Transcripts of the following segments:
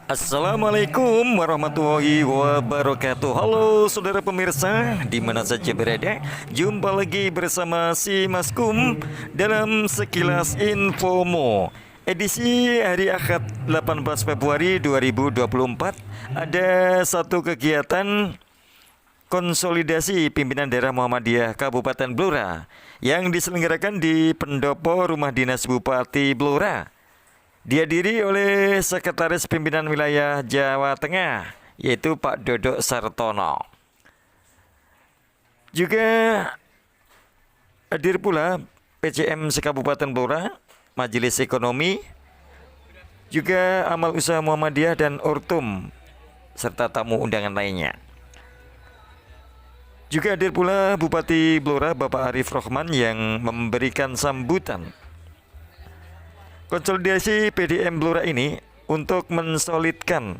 Assalamualaikum warahmatullahi wabarakatuh. Halo saudara pemirsa, di mana saja berada, jumpa lagi bersama si Maskum dalam Sekilas Infomo. Edisi hari Ahad 18 Februari 2024. Ada satu kegiatan konsolidasi pimpinan daerah Muhammadiyah Kabupaten Blora yang diselenggarakan di Pendopo Rumah Dinas Bupati Blora. Dihadiri oleh Sekretaris Pimpinan Wilayah Jawa Tengah, yaitu Pak Dodok Sartono. Juga hadir pula PCM Sekabupaten Blora, Majelis Ekonomi, juga Amal Usaha Muhammadiyah dan Ortum, serta tamu undangan lainnya. Juga hadir pula Bupati Blora Bapak Arif Rohman yang memberikan sambutan. Konsolidasi PDM Blora ini untuk mensolidkan,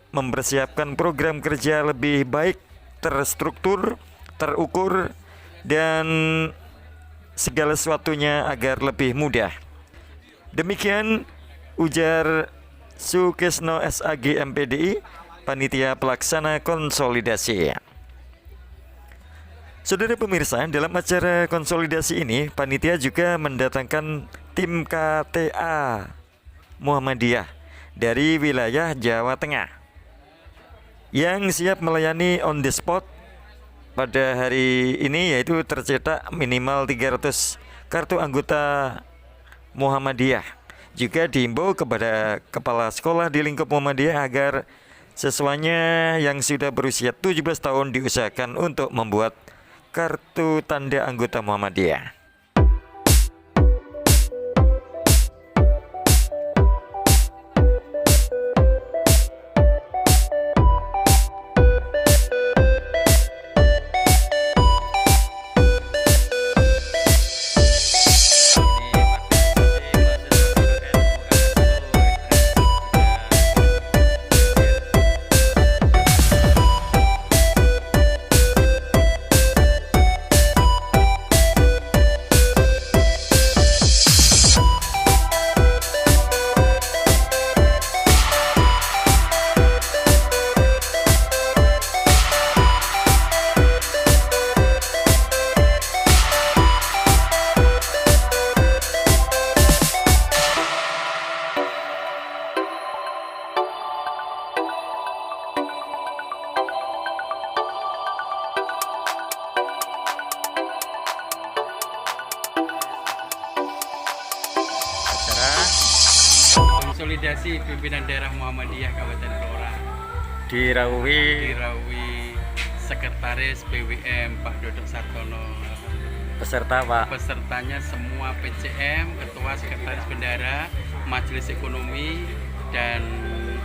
mempersiapkan program kerja lebih baik, terstruktur, terukur, dan segala sesuatunya agar lebih mudah. Demikian ujar Sukesno SAG MPDI, Panitia Pelaksana Konsolidasi. Saudara pemirsa, dalam acara konsolidasi ini, panitia juga mendatangkan tim KTA Muhammadiyah dari wilayah Jawa Tengah yang siap melayani on the spot pada hari ini, yaitu tercetak minimal 300 kartu anggota Muhammadiyah. Juga diimbau kepada kepala sekolah di lingkup Muhammadiyah agar siswanya yang sudah berusia 17 tahun diusahakan untuk membuat kartu tanda anggota Muhammadiyah. Konsolidasi pimpinan daerah Muhammadiyah Kabupaten Blora Dirawi Sekretaris BWM Pak Dodok Sartono. peserta Pak. Pesertanya semua PCM, Ketua Sekretaris Bendara, Majelis Ekonomi, dan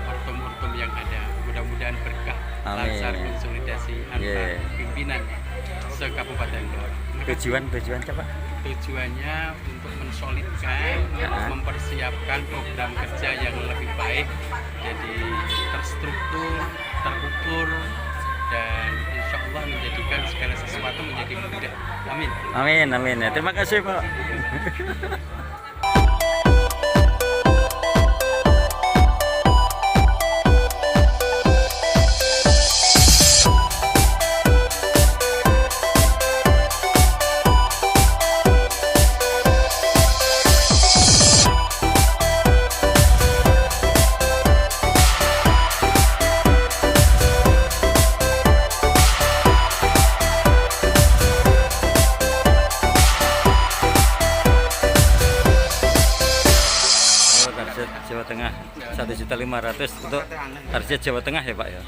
ortum-ortum yang ada. Mudah-mudahan berkah lancar konsolidasi antar pimpinan se-Kabupaten Blora. Tujuan apa? Tujuannya untuk mensolidkan, mempersiapkan program kerja yang lebih baik, jadi terstruktur, terukur, dan insya Allah menjadikan segala sesuatu menjadi mudah. Amin. Amin. Ya, terima kasih Pak. Jawa Tengah 1.500.000 untuk target Jawa Tengah ya Pak ya.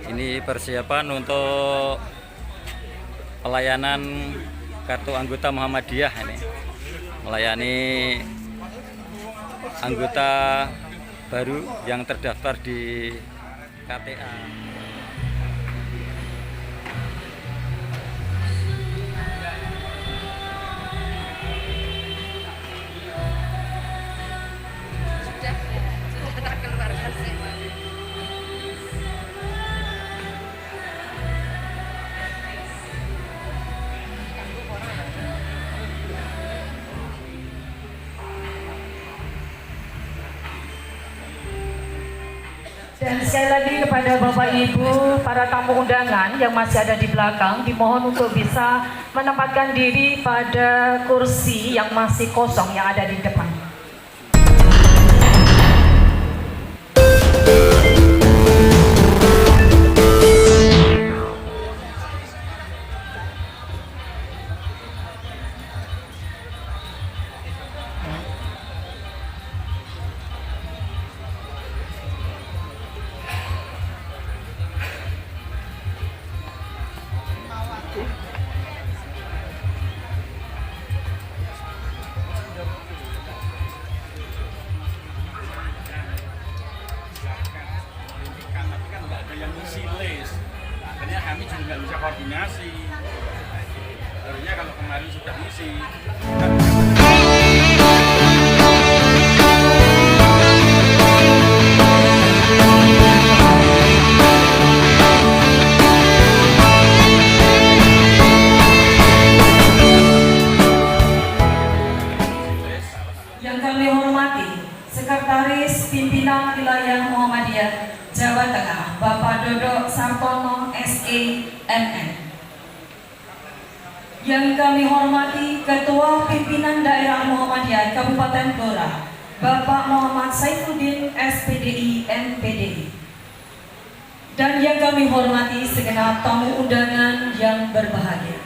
Ini persiapan untuk pelayanan kartu anggota Muhammadiyah ini. Melayani anggota baru yang terdaftar di KTA. Sudah terkeluarkan sih. Dan sekali lagi kepada Bapak Ibu, para tamu undangan yang masih ada di belakang, dimohon untuk bisa menempatkan diri pada kursi yang masih kosong yang ada di depan. Tapi kan nggak ada yang ngisi list. Akhirnya kami juga nggak bisa koordinasi. Harusnya kalau kemarin sudah ngisi. Yang kami hormati, Sekretaris Pimpinan Wilayah Muhammadiyah Jawa Tengah, Bapak Dodo Sartono SE MM. Yang kami hormati, Ketua Pimpinan Daerah Muhammadiyah Kabupaten Blora, Bapak Muhammad Saifuddin SPDI MPDI. Dan yang kami hormati segenap tamu undangan yang berbahagia.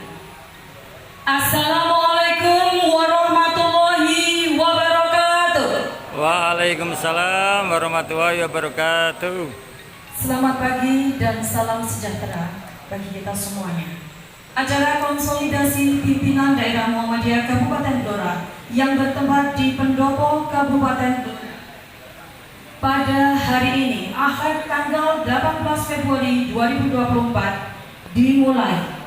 Assalamualaikum warahmatullahi wabarakatuh. Waalaikumsalam warahmatullahi wabarakatuh. Selamat pagi dan salam sejahtera bagi kita semuanya. Acara konsolidasi pimpinan daerah Muhammadiyah Kabupaten Blora yang bertempat di Pendopo Kabupaten Blora pada hari ini, Ahad tanggal 18 Februari 2024 dimulai.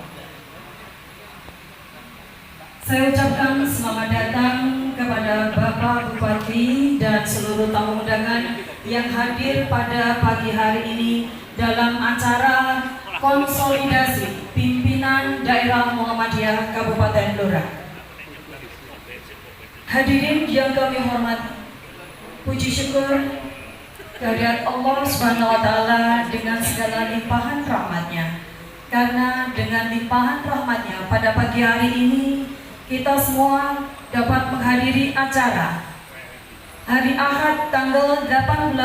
Saya ucapkan selamat datang kepada Bapak Bupati dan seluruh tamu undangan yang hadir pada pagi hari ini dalam acara konsolidasi pimpinan daerah Muhammadiyah Kabupaten Blora. Hadirin yang kami hormati, puji syukur kehadirat Allah Subhanahu wa taala dengan segala limpahan rahmatnya. Karena dengan limpahan rahmatnya pada pagi hari ini kita semua dapat menghadiri acara hari Ahad tanggal 18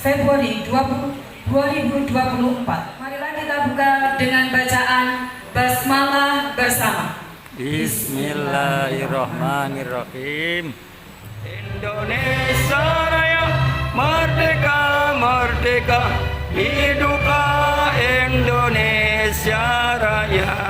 Februari 2024. Marilah kita buka dengan bacaan basmalah bersama. Bismillahirrahmanirrahim. Indonesia Raya merdeka merdeka, hiduplah Indonesia Raya.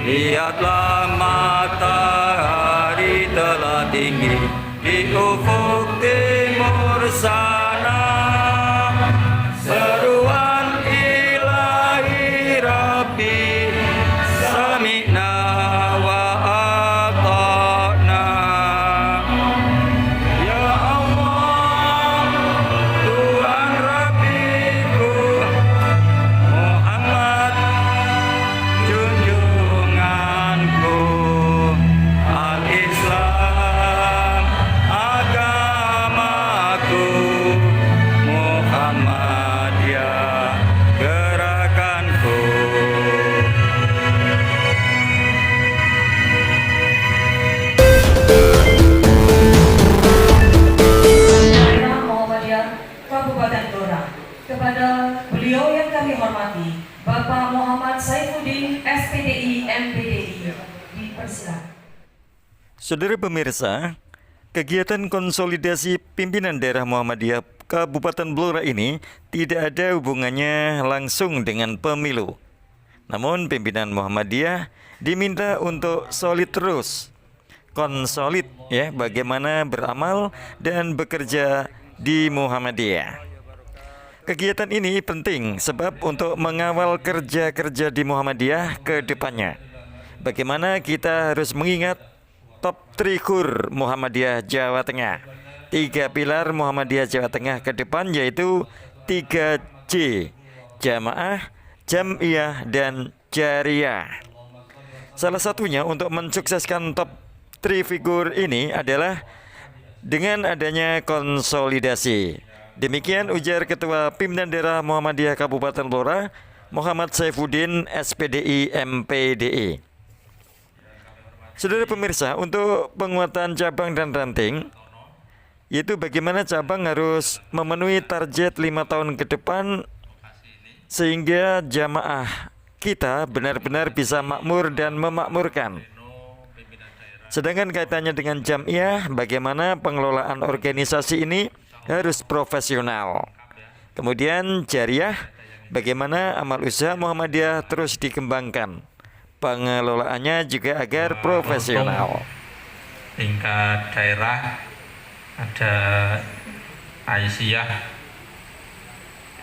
Lihatlah matahari telah tinggi di ufuk timur sana. Seruan ilahi Rabbi, sami'na wa ata'na. Ya Allah, Tuhan Rabbiku, Muhammad junjunganku, Al-Islam Saudara pemirsa, kegiatan konsolidasi pimpinan daerah Muhammadiyah Kabupaten Blora ini tidak ada hubungannya langsung dengan pemilu. Namun pimpinan Muhammadiyah diminta untuk solid terus, konsolid ya, bagaimana beramal dan bekerja di Muhammadiyah. Kegiatan ini penting sebab untuk mengawal kerja-kerja di Muhammadiyah ke depannya. Bagaimana kita harus mengingat top 3 KUR Muhammadiyah Jawa Tengah. 3 pilar Muhammadiyah Jawa Tengah ke depan yaitu 3J, Jamaah, Jam'iyah, dan Jariyah. Salah satunya untuk mensukseskan top 3 figur ini adalah dengan adanya konsolidasi. Demikian ujar Ketua Pimpinan Daerah Muhammadiyah Kabupaten Blora, Muhammad Saifuddin, SPDI MPDI. Saudara pemirsa, untuk penguatan cabang dan ranting, yaitu bagaimana cabang harus memenuhi target 5 tahun ke depan sehingga jamaah kita benar-benar bisa makmur dan memakmurkan. Sedangkan kaitannya dengan Jam'iyah, bagaimana pengelolaan organisasi ini harus profesional. Kemudian Jariyah, bagaimana amal usaha Muhammadiyah terus dikembangkan. Pengelolaannya juga agar profesional. Tingkat daerah ada Aisyah,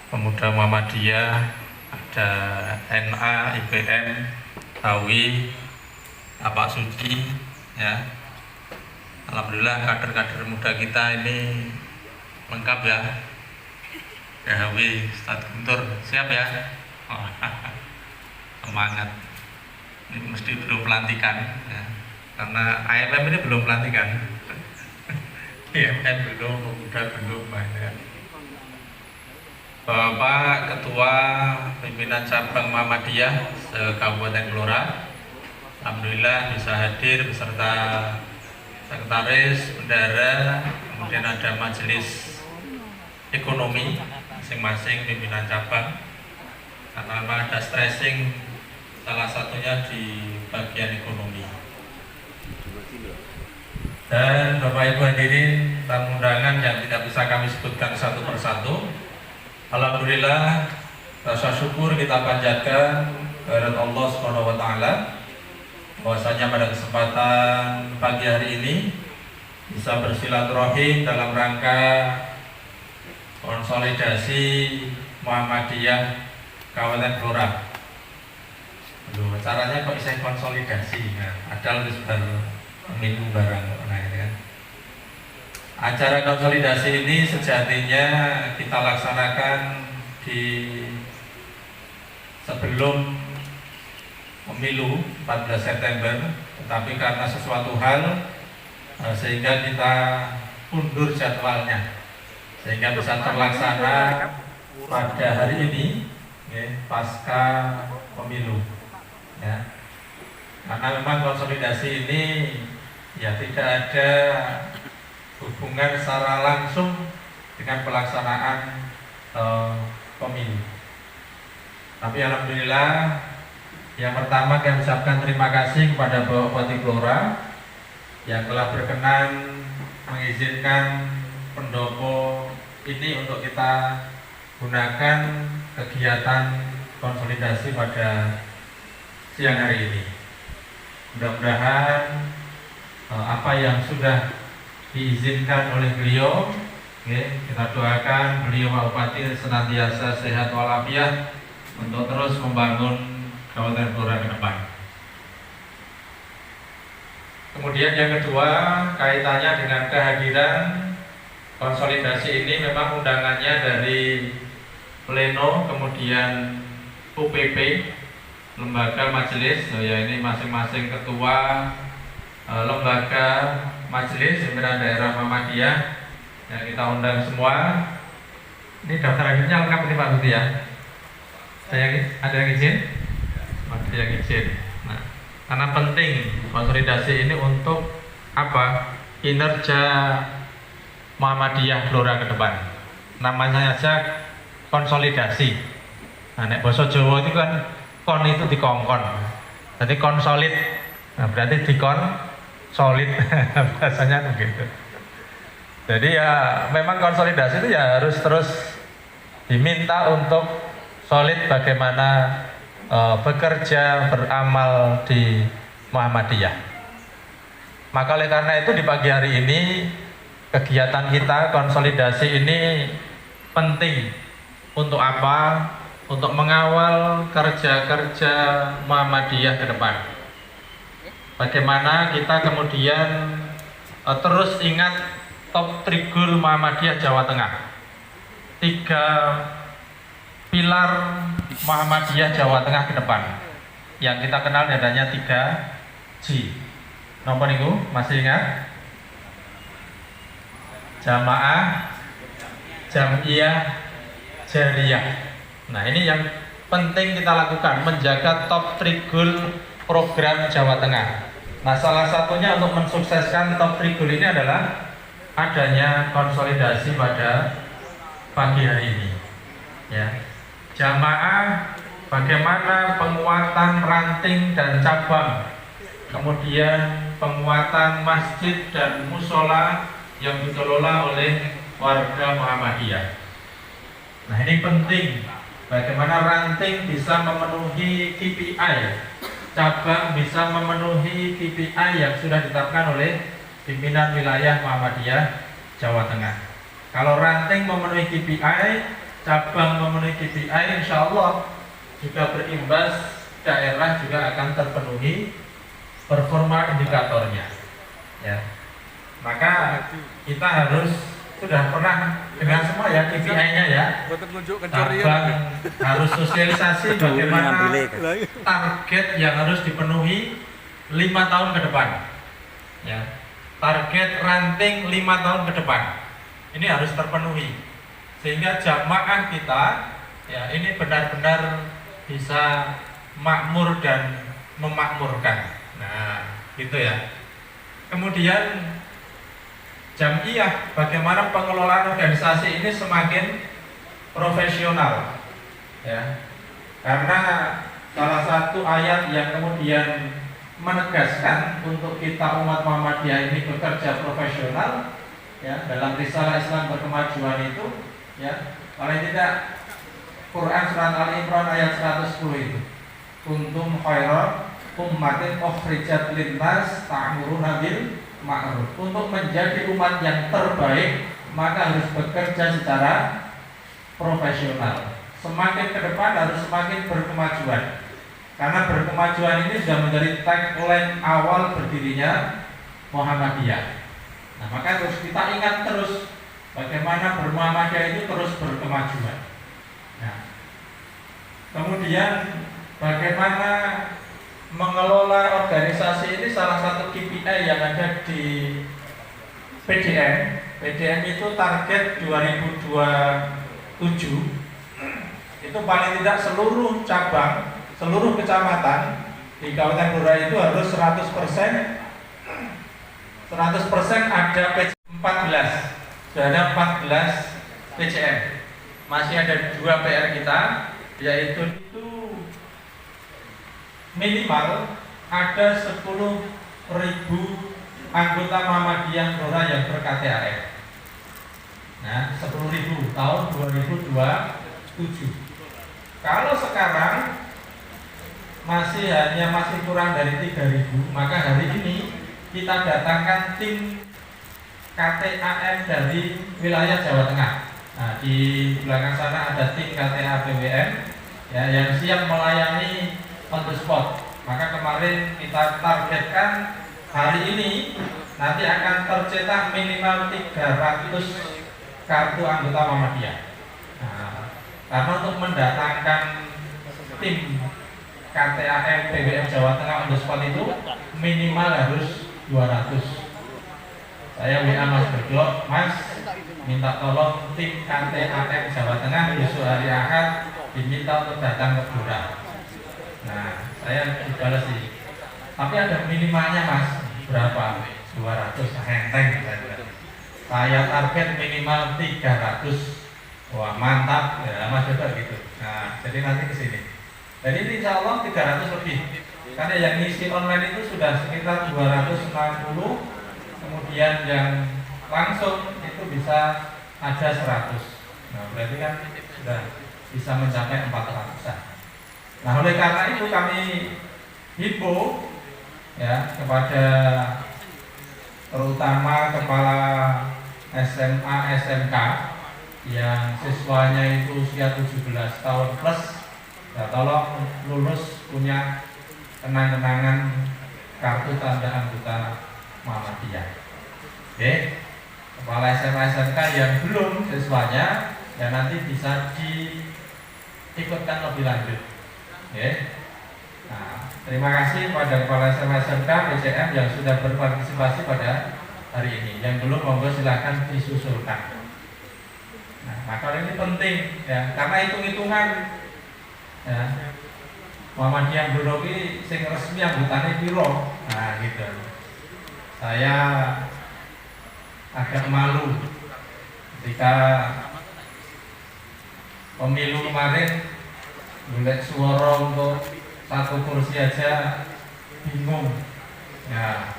Pemuda Muhammadiyah, ada NA, IPM, HAWI, Tapak Suci, ya. Alhamdulillah kader-kader muda kita ini lengkap ya. HAWI, Ustadz Guntur, siap ya? Oh, semangat. Ini mesti belum pelantikan ya. Karena AMM ini belum pelantikan. IMM belum, pemuda belum ya. Bapak Ketua Pimpinan Cabang Muhammadiyah se-Kabupaten Blora, alhamdulillah bisa hadir beserta sekretaris, bendara, kemudian ada majelis ekonomi masing-masing pimpinan cabang. Karena memang ada stressing, salah satunya di bagian ekonomi. Dan Bapak Ibu hadirin tamu undangan yang tidak bisa kami sebutkan satu persatu, alhamdulillah rasa syukur kita panjatkan kehadirat Allah Subhanahu wa taala bahwasanya pada kesempatan pagi hari ini bisa bersilaturahim dalam rangka konsolidasi Muhammadiyah Kabupaten Blora. Aduh, caranya kok bisa konsolidasi? Nah, ada lebih minggu barang, nah ini kan. Acara konsolidasi ini sejatinya kita laksanakan di sebelum pemilu 14 September, tetapi karena sesuatu hal sehingga kita undur jadwalnya sehingga bisa terlaksana pada hari ini ya, pasca pemilu ya. Karena memang konsolidasi ini ya tidak ada hubungan secara langsung dengan pelaksanaan pemilu. Tapi alhamdulillah yang pertama kami ucapkan terima kasih kepada Bapak Bupati Blora yang telah berkenan mengizinkan pendopo ini untuk kita gunakan kegiatan konsolidasi pada siang hari ini. Mudah-mudahan apa yang sudah diizinkan oleh beliau, kita doakan beliau Pak Bupati senantiasa sehat walafiat untuk terus membangun Kabupaten Blora ke depan. Kemudian yang kedua, kaitannya dengan kehadiran konsolidasi ini memang undangannya dari Pleno, kemudian UPP, lembaga majelis, ya ini masing-masing ketua lembaga majelis pimpinan daerah Muhammadiyah yang kita undang semua. Ini daftar akhirnya lengkap ini Pak Budi ya. Ada yang izin? Ada yang izin. Nah, karena penting konsolidasi ini untuk apa? Kinerja Muhammadiyah Blora ke depan. Namanya saja konsolidasi. Nah, nek basa Jawa itu kan kon itu dikongkon. Jadi konsolid. Nah, berarti solid bahasanya begitu. Jadi ya memang konsolidasi itu ya harus terus diminta untuk solid bagaimana bekerja beramal di Muhammadiyah. Maka oleh karena itu di pagi hari ini kegiatan kita konsolidasi ini penting untuk apa? Untuk mengawal kerja-kerja Muhammadiyah ke depan. Bagaimana kita kemudian terus ingat top trigul Muhammadiyah Jawa Tengah. 3 pilar Muhammadiyah Jawa Tengah ke depan. Yang kita kenal adanya 3J. Nomor niku masih ingat? Jamaah, Jamiyah, Jariyah. Nah, ini yang penting kita lakukan, menjaga top trigul program Jawa Tengah. Nah, salah satunya untuk mensukseskan top trigul ini adalah adanya konsolidasi pada pagi hari ini. Ya. Jamaah, bagaimana penguatan ranting dan cabang, kemudian penguatan masjid dan musola yang dikelola oleh warga Muhammadiyah. Nah, ini penting. Bagaimana ranting bisa memenuhi KPI, cabang bisa memenuhi KPI yang sudah ditetapkan oleh pimpinan wilayah Muhammadiyah Jawa Tengah. Kalau ranting memenuhi KPI, cabang memenuhi KPI, insya Allah juga berimbas, daerah juga akan terpenuhi performa indikatornya. Ya. Maka kita harus sudah pernah dengan semua ya KPI-nya ya. Cabang harus sosialisasi bagaimana target yang harus dipenuhi 5 tahun ke depan. Ya. Target ranting 5 tahun ke depan. Ini harus terpenuhi. Sehingga jamaah kita ya ini benar-benar bisa makmur dan memakmurkan. Nah, gitu ya. Kemudian Jamiyah, bagaimana pengelolaan organisasi ini semakin profesional, ya. Karena salah satu ayat yang kemudian menegaskan untuk kita umat Muhammadiyah ini bekerja profesional, ya, dalam risalah Islam berkemajuan itu, ya, paling tidak Quran surat Al-Imran ayat 110 itu, kuntum khairan ummatin ukhrijat linnas ta'muruna bil ma'ruf. Untuk menjadi umat yang terbaik maka harus bekerja secara profesional. Semakin ke depan harus semakin berkemajuan. Karena berkemajuan ini sudah menjadi tagline awal berdirinya Muhammadiyah. Nah, maka terus kita ingat terus bagaimana bermuhammadiyah itu terus berkemajuan. Nah, kemudian bagaimana mengelola organisasi ini, salah satu KPI yang ada di PDM. PDM itu target 2027 itu paling tidak seluruh cabang, seluruh kecamatan di Kabupaten Blora itu harus 100% ada PCM 14. Sudah ada 14 PCM. Masih ada 2 PR kita, yaitu minimal ada 10.000 anggota Muhammadiyah Blora yang ber-KTAR. Nah, 10.000 tahun 2027. Kalau sekarang masih kurang dari 3.000, maka hari ini kita datangkan tim KTAM dari wilayah Jawa Tengah. Nah, di belakang sana ada tim KTA BWM ya, yang siap melayani on the spot. Maka kemarin kita targetkan hari ini nanti akan tercetak minimal 300 kartu anggota Muhammadiyah. Nah, karena untuk mendatangkan tim KTAM BWM Jawa Tengah on the spot itu minimal harus 200. Saya WA Mas Berglok, Mas minta tolong tim KTAM Jawa Tengah besok hari Ahad diminta untuk datang ke Blora. Nah, saya dibalas sih. Tapi ada minimalnya Mas, berapa? 200 enteng. Saya target minimal 300. Wah, mantap ya Mas juga gitu. Nah, jadi nanti ke sini. Jadi ini insya Allah 300 lebih. Karena yang ngisi online itu sudah sekitar 260, kemudian yang langsung itu bisa ada 100. Nah, berarti kan sudah bisa mencapai 400-an. Nah, oleh karena itu kami himbau ya kepada terutama kepala SMA SMK yang siswanya itu usia 17 tahun plus, ya tolong lulus punya kenang-kenangan kartu tanda anggota Muhammadiyah. Oke, kepala SMA SMK yang belum siswanya ya nanti bisa diikutkan lebih lanjut. Oke. Nah, terima kasih kepada kepala SMA SMK PCM yang sudah berpartisipasi pada hari ini. Yang belum monggo silakan disusulkan. Nah, maka ini penting ya, karena hitung-hitungan ya. Muhammadiyah Bloroki sing resmi anggotane piro? Nah, gitu. Saya agak malu ketika pemilu kemarin golek suara untuk 1 kursi aja bingung. Ya,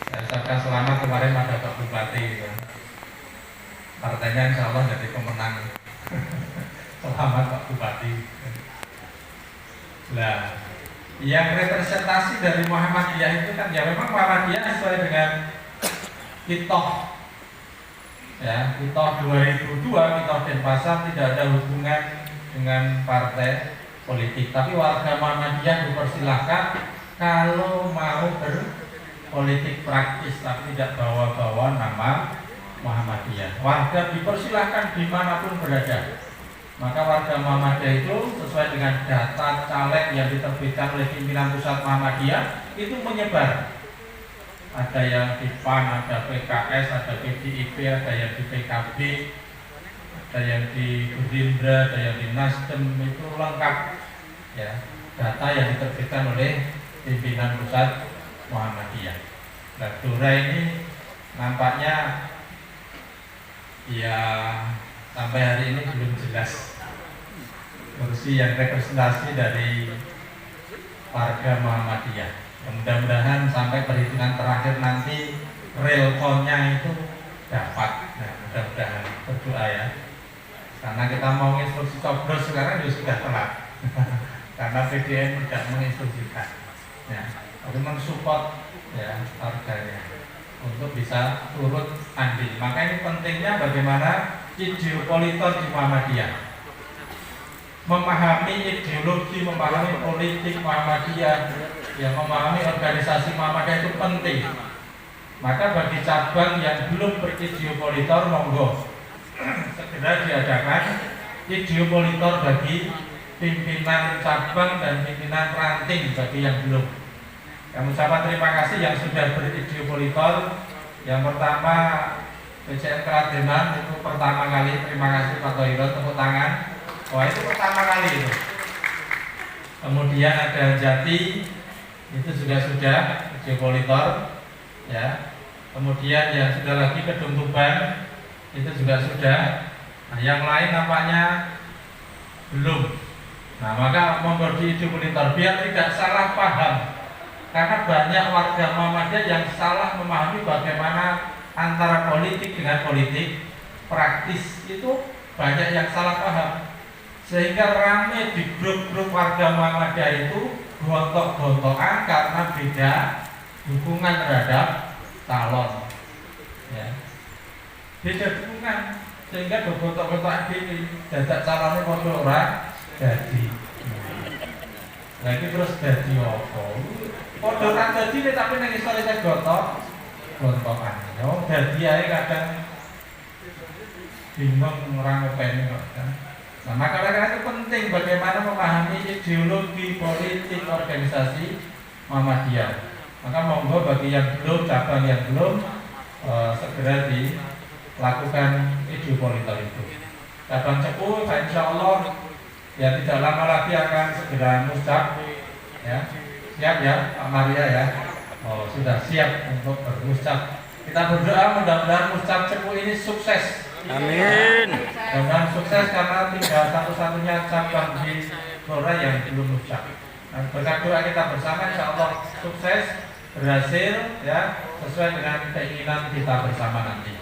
saya ucapkan selamat kemarin pada Pak Bupati gitu. Partainya insya Allah jadi pemenang. Selamat Pak Bupati. Nah, yang representasi dari Muhammadiyah itu kan ya memang Muhammadiyah sesuai dengan Kitoh ya, Kitoh 2002, Kitoh Denpasar tidak ada hubungan dengan partai politik, tapi warga Muhammadiyah dipersilahkan kalau mau berpolitik praktis tapi tidak bawa-bawa nama Muhammadiyah. Warga dipersilahkan dimanapun berada. Maka warga Muhammadiyah itu sesuai dengan data caleg yang diterbitkan oleh pimpinan pusat Muhammadiyah itu menyebar. Ada yang di PAN, ada PKS, ada PDIP, ada yang di PKB, ada yang di Gerindra, ada yang di Nasdem, itu lengkap ya, data yang diterbitkan oleh pimpinan pusat Muhammadiyah. Nah, Dora ini nampaknya ya sampai hari ini belum jelas kursi yang representasi dari warga Muhammadiyah. Mudah-mudahan sampai perhitungan terakhir nanti real count-nya itu dapat. Nah, mudah-mudahan berdoa ya. Karena kita mau instruksi coblos sekarang juga sudah telat. Karena PDN tidak menginstruksikan. Ya, tapi mensupport ya warganya untuk bisa turut andil. Maka ini pentingnya bagaimana ideopolitor di Muhammadiyah memahami ideologi, memahami politik Muhammadiyah, yang memahami organisasi Muhammadiyah itu penting. Maka bagi cabang yang belum berideopolitor, monggo segera diadakan ideopolitor bagi pimpinan cabang dan pimpinan ranting bagi yang belum. Kami ucapkan terima kasih yang sudah berideopolitor. Yang pertama PCM Keradenan itu pertama kali, terima kasih Pak Tohiro, tepuk tangan. Wah, itu pertama kali itu. Kemudian ada Jati, itu juga sudah ideopolitor ya. Kemudian yang sudah lagi Kedung Tuban itu juga sudah. Nah, yang lain nampaknya belum. Nah, maka monggo di ideopolitor biar tidak salah paham. Karena banyak warga Muhammadiyah yang salah memahami bagaimana antara politik dengan politik praktis, itu banyak yang salah paham. Sehingga rame di grup-grup warga Muhammadiyah itu gontok-gontokan karena beda dukungan terhadap calon ya. Beda dukungan sehingga gontok-gontokan ini dadak calonnya padha ora dadi. Lagi terus dadi apa? Padha ora dadi tapi ning isore gontok-gontokan. Ya dadi ae kadang bingung orang ngopeni kok kan. Nah, maka itu penting bagaimana memahami ideologi politik organisasi Muhammadiyah. Maka monggo bagi yang belum, cabang yang belum segera dilakukan ideopolitor itu. Cabang Cepu, insya Allah ya tidak lama lagi akan segera muscap ya. Siap ya Pak Maria ya. Oh, sudah siap untuk bermuscap. Kita berdoa mudah-mudahan muscap Cepu ini sukses. Amin. Mudah-mudahan sukses karena tinggal satu-satunya cabang di Blora yang belum muscap. Dan berkat doa kita bersama, insya Allah sukses, berhasil, ya, sesuai dengan keinginan kita bersama nanti.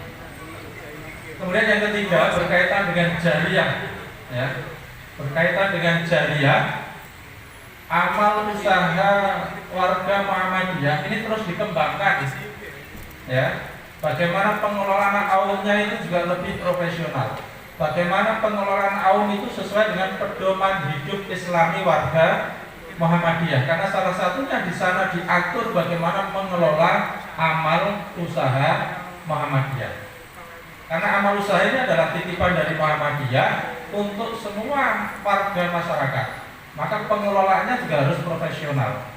Kemudian yang ketiga berkaitan dengan jariyah, ya, berkaitan dengan jariyah, amal usaha warga Muhammadiyah ini terus dikembangkan, ya. Bagaimana pengelolaan aumnya itu juga lebih profesional. Bagaimana pengelolaan aum itu sesuai dengan pedoman hidup Islami warga Muhammadiyah. Karena salah satunya di sana diatur bagaimana mengelola amal usaha Muhammadiyah. Karena amal usaha ini adalah titipan dari Muhammadiyah untuk semua warga masyarakat. Maka pengelolaannya juga harus profesional.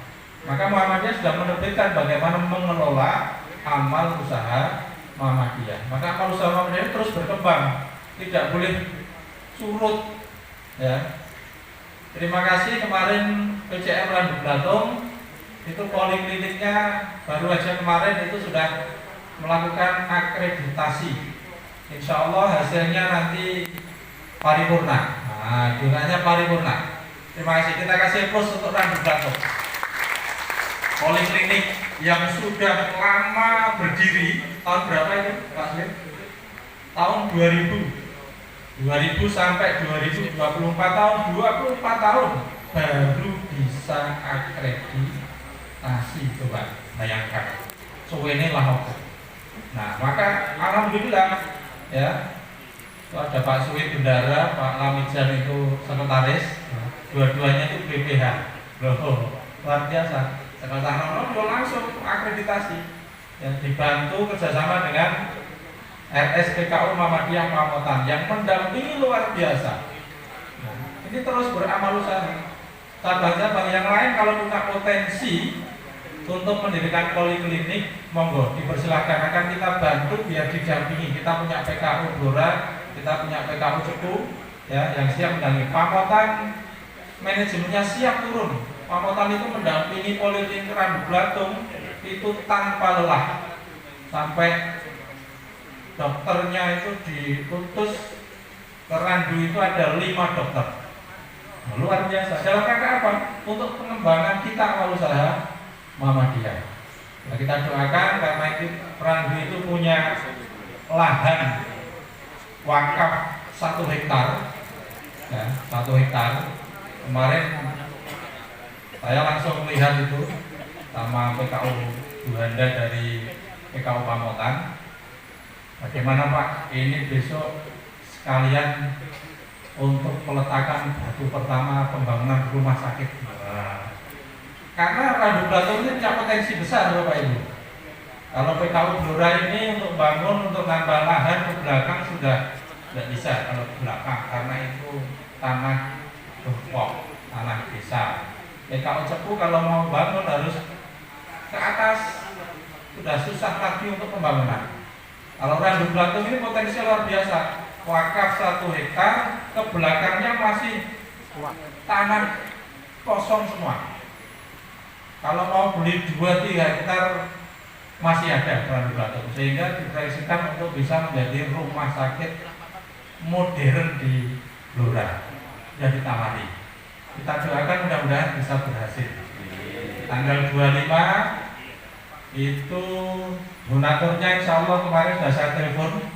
Maka Muhammadiyah sudah menerbitkan bagaimana mengelola amal usaha Muhammadiyah. Maka amal usaha Muhammadiyah terus berkembang, tidak boleh surut, ya. Terima kasih kemarin PCM Randu Blatung itu polikliniknya baru aja kemarin itu sudah melakukan akreditasi. Insya Allah hasilnya nanti paripurna. Nah, gunanya paripurna. Terima kasih. Kita kasih plus untuk Randu Blatung. Poliklinik yang sudah lama berdiri, tahun berapa itu Pak Slim? Tahun 2000 sampai 2024, tahun 24 tahun baru bisa akreditasi. Coba bayangkan, suwene lah. Nah, maka alhamdulillah, ya, itu ada Pak Suwi Bendara, Pak Lamijan itu sekretaris, dua-duanya itu BPH. Loh, luar biasa. Sekretaris langsung akreditasi, yang dibantu kerjasama dengan RSPKU Muhammadiyah Pamotan yang mendampingi luar biasa. Nah, ini terus beramal usaha. Cabang-cabang yang lain kalau punya potensi untuk mendirikan poliklinik, monggo dipersilahkan, akan kita bantu biar didampingi. Kita punya PKU Blora, kita punya PKU Cepu, ya, yang siap mendampingi. Pamotan manajemennya siap turun. Pamotan itu mendampingi poliklinik Randu Blatung itu tanpa lelah sampai dokternya itu diutus ke Randu itu ada 5 dokter. Nah, luar biasa. Dalam rangka apa? Untuk pengembangan kita awal usaha Muhammadiyah. Nah, kita doakan karena itu Randu itu punya lahan wakaf 1 hektar, ya, 1 hektar. Kemarin saya langsung melihat itu sama PKU Buhanda dari PKU Pamotan. Bagaimana Pak, ini besok sekalian untuk peletakan batu pertama pembangunan rumah sakit. Nah, karena Randu Blatung ini punya potensi besar Bapak Ibu. Kalau PKU Blora ini untuk bangun, untuk nambah lahan ke belakang sudah tidak bisa kalau ke belakang, karena itu tanah berpok, tanah desa. PKU Cepu kalau mau bangun harus ke atas, sudah susah lagi untuk pembangunan. Kalau Randu Blatung ini potensi luar biasa, wakaf 1 hektar, ke belakangnya masih tanah kosong semua. Kalau mau beli 2-3 hektar masih ada Randu Blatung, sehingga diproyeksikan untuk bisa menjadi rumah sakit modern di Blora yang ditawari. Kita doakan mudah-mudahan bisa berhasil. Tanggal 25 itu donaturnya insya Allah kemarin sudah saya telepon,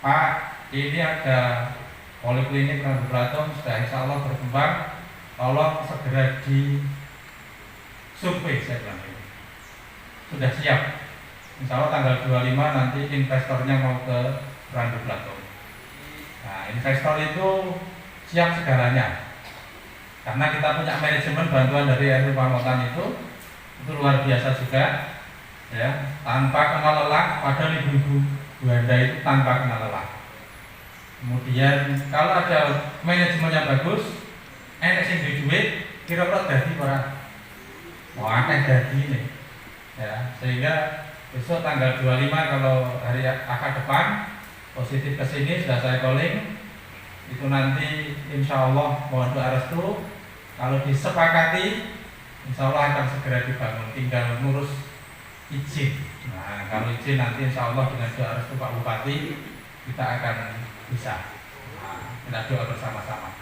Pak, ini ada poliklinik Randu Blatung sudah insya Allah berkembang, tolong segera di survei. Saya bilang ini sudah siap, insya Allah tanggal 25 nanti investornya mau ke Randu Blatung. Nah, investor itu siap segalanya, karena kita punya manajemen bantuan dari RW Pamotan itu luar biasa juga, ya, tanpa kenal lelah. Padahal ibu-ibu Buhanda itu tanpa kenal lelah. Kemudian kalau ada manajemennya bagus, enak sing duit, kira-kira dadi ora? Mau akeh dadi ini, ya, sehingga besok tanggal 25 kalau hari akad depan positif kesini sudah saya calling, itu nanti insya Allah mohon doa restu. Kalau disepakati insya Allah akan segera dibangun, tinggal ngurus izin. Nah, kalau izin nanti insya Allah dengan doa restu Pak Bupati kita akan bisa. Nah, kita doa bersama-sama.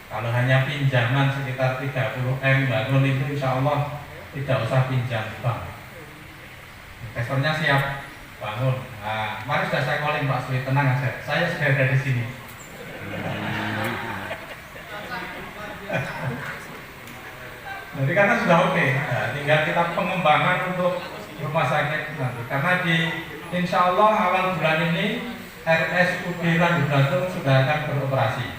Kalau hanya pinjaman sekitar 30 M bangun itu insya Allah tidak usah pinjam bank. Investornya siap bangun. Nah, mari sudah saya calling Pak Sri, tenang aja. Saya sudah ada di sini. Jadi karena sudah oke, nah, tinggal kita pengembangan untuk rumah sakit nanti. Karena di insya Allah awal bulan ini RSUD Randu Blantung sudah akan beroperasi.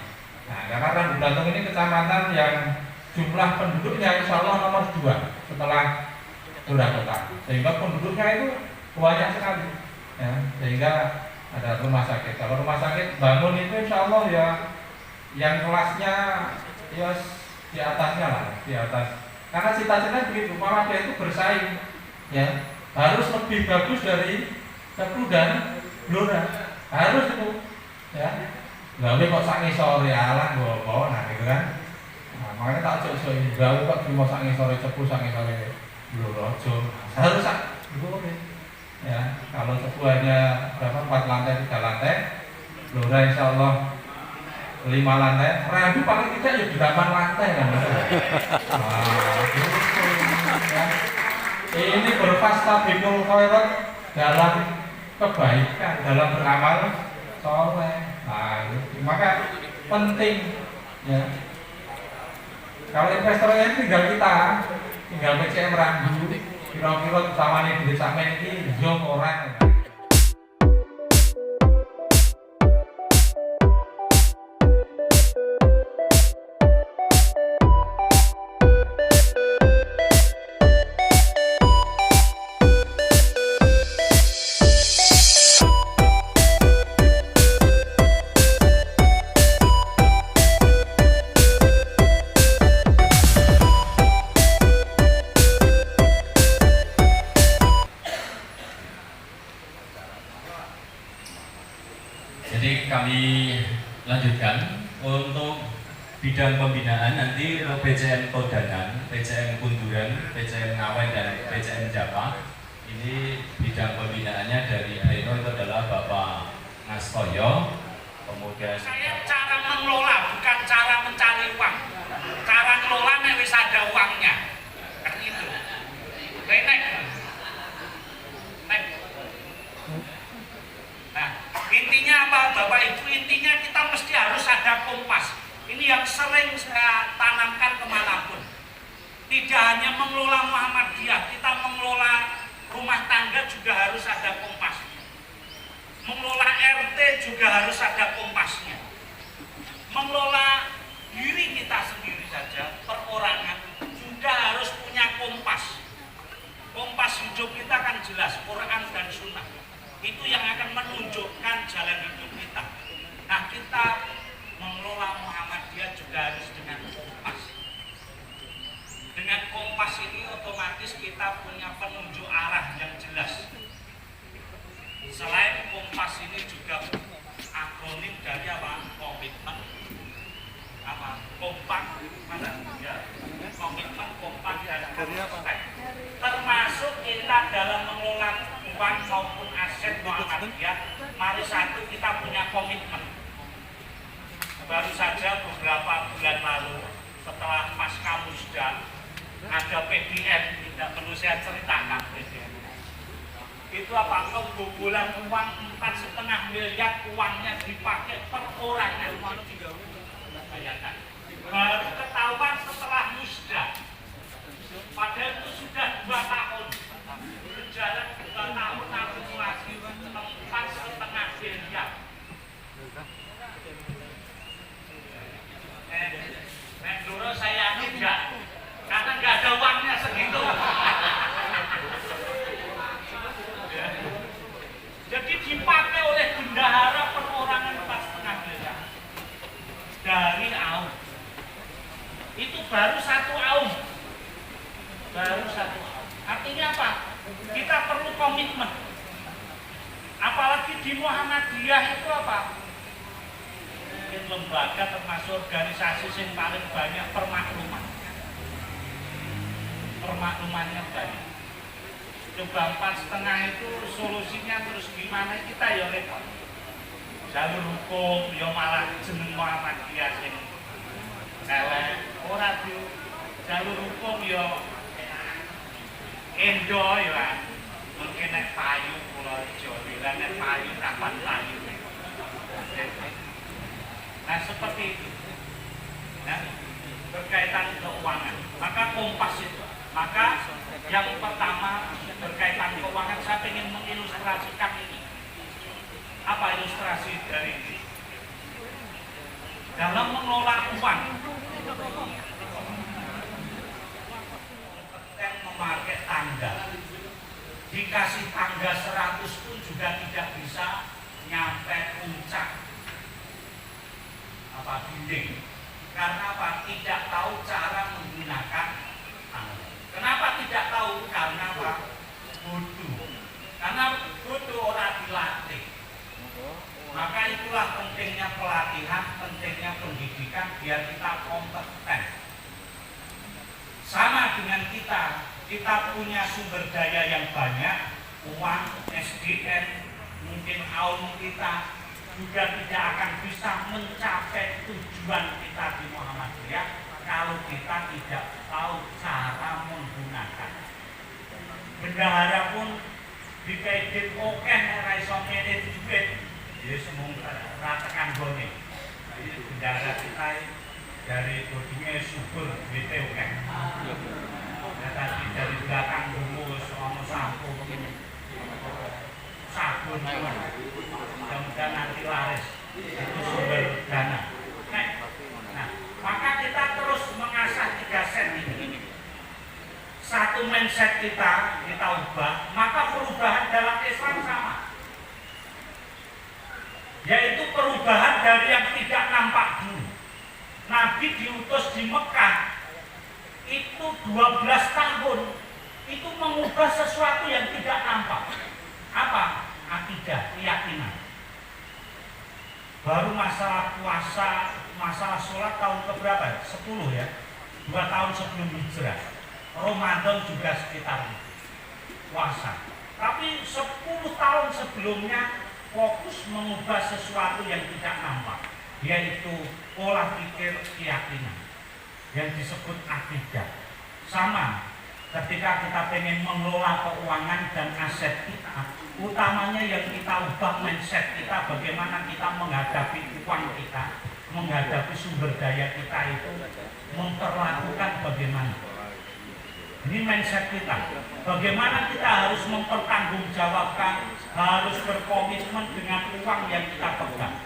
Nah, karena Randu Blantung ini kecamatan yang jumlah penduduknya insya Allah nomor 2 setelah Blora Kota. Sehingga penduduknya itu banyak sekali. Ya, sehingga ada rumah sakit. Kalau rumah sakit bangun itu insya Allah ya yang kelasnya ya di atasnya lah, di atas. Karena cita-cita begitu, Muhammadiyah itu bersaing, ya harus lebih bagus dari Keplu dan Blora, harus itu, ya. Gawe kok sangi sore alah bawa nah gitu kan. Nah, makanya tak cocok ini gawe kok cuma sangi sore Cepu sangi sore Blora harus gitu ya. Kalau Cepu hanya berapa 4 lantai 3 lantai, Blora insya Allah 5 lantai, Randu paling tidak ya 8 lantai kan. Nah, gitu, ya. Ini berfastabiqul khairat dalam kebaikan, dalam beramal soleh. Nah, maka penting ya. Kalau investor ini tinggal kita, tinggal PCM Randu, kira-kira sama nih duit sampai ini jom orang. Jadi kami lanjutkan untuk bidang pembinaan nanti PCM Todanan, PCM Kunduran, PCM Ngawen dan PCM Japa. Ini bidang pembinaannya dari Pleno itu adalah Bapak Ngastoyo. Kemudian Saya cara mengelola bukan cara mencari uang. Cara ngelola nek wis ada uangnya. Kan itu. Nek. Nah, intinya apa Bapak Ibu? Intinya kita mesti harus ada kompas. Ini yang sering saya tanamkan kemanapun. Tidak hanya mengelola Muhammadiyah, kita mengelola rumah tangga juga harus ada kompasnya. Mengelola RT juga harus ada kompasnya. Mengelola diri kita sendiri saja, perorangan juga harus punya kompas. Kompas hidup kita kan jelas, Quran dan Sunnah. Itu yang akan menunjukkan jalan hidup kita. Nah, kita mengelola Muhammadiyah juga harus dengan kompas. Dengan kompas ini otomatis kita punya penunjuk arah yang jelas. Selain kompas ini juga akronim dari apa? Komitmen, apa? Kompak, mana? Ya, komitmen, kompak dan konsisten. Termasuk kita dalam mengelola uang maupun aset Muhammadiyah, mari satu kita punya komitmen. Baru saja beberapa bulan lalu setelah pasca musda ada PDF, tidak perlu saya ceritakan PDF. Itu apa? Kebobolan uang 4,5 miliar, uangnya dipakai perorangan. Bayangkan. Baru ketahuan setelah musda. Padahal itu sudah 2 tahun. Berjalan 2 tahun akumulasi 4,5 miliar. Dulu saya yakin enggak, karena enggak ada uangnya segitu. Jadi dipakai oleh bendahara perorangan 4,5 miliar dari AUM. Itu baru 1 AUM. Baru 1 AUM. Artinya apa? Kita perlu komitmen. Apalagi di Muhammadiyah itu apa? Lembaga termasuk organisasi yang paling banyak permakluman. Permaklumannya banyak. Coba 4,5 itu solusinya terus gimana, kita ya repot. Jalur hukum ya malah jeneng Muhammadiyah sing elek, ora di jalur hukum yo endo ya. Mungkin nek payu kula Jawa, nek payu kapan payu. Nah seperti itu. Nah, berkaitan keuangan. Maka kompas itu. Maka yang pertama berkaitan keuangan saya ingin mengilustrasikan ini. Apa ilustrasi dari ini? Dalam mengelola uang, yang memakai tangga, dikasih tangga 100 pun juga tidak bisa nyampe puncak apa dinding. Karena apa? Tidak tahu cara menggunakan tangga. Kenapa tidak tahu? Karena apa? Bodoh. Karena bodoh orang dilatih. Maka itulah pentingnya pelatihan, pentingnya pendidikan biar kita kompeten. Sama dengan kita punya sumber daya yang banyak, uang, SDM, mungkin aum kita juga tidak akan bisa mencapai tujuan kita di Muhammadiyah kalau kita tidak tahu cara menggunakan. Bendahara pun dikaitkan oke ora iso manage duit. Ya semua ratakan gone. Jadi bendahara kita dari bodinya subur duit oke. Ya tadi dari belakang dulu ono sampo sabun mudah-mudahan nanti laris itu sumber dana. Nah, maka kita terus mengasah 3 set ini. Satu mindset kita ubah, maka perubahan dalam Islam sama. Yaitu perubahan dari yang tidak nampak dulu. Nabi diutus di Mekah itu 12 tahun itu mengubah sesuatu yang tidak nampak. Apa? Akidah, keyakinan. Baru masalah puasa, masalah sholat tahun keberapa? 10 ya. 2 tahun sebelum hijrah. Ramadan juga sekitar itu. Puasa. Tapi 10 tahun sebelumnya fokus mengubah sesuatu yang tidak nampak, yaitu pola pikir keyakinan yang disebut akidah. Sama ketika kita pengen mengelola keuangan dan aset kita, utamanya yang kita ubah mindset kita, bagaimana kita menghadapi uang kita, menghadapi sumber daya kita itu memperlakukan bagaimana. Ini mindset kita. Bagaimana kita harus mempertanggungjawabkan, harus berkomitmen dengan uang yang kita pegang,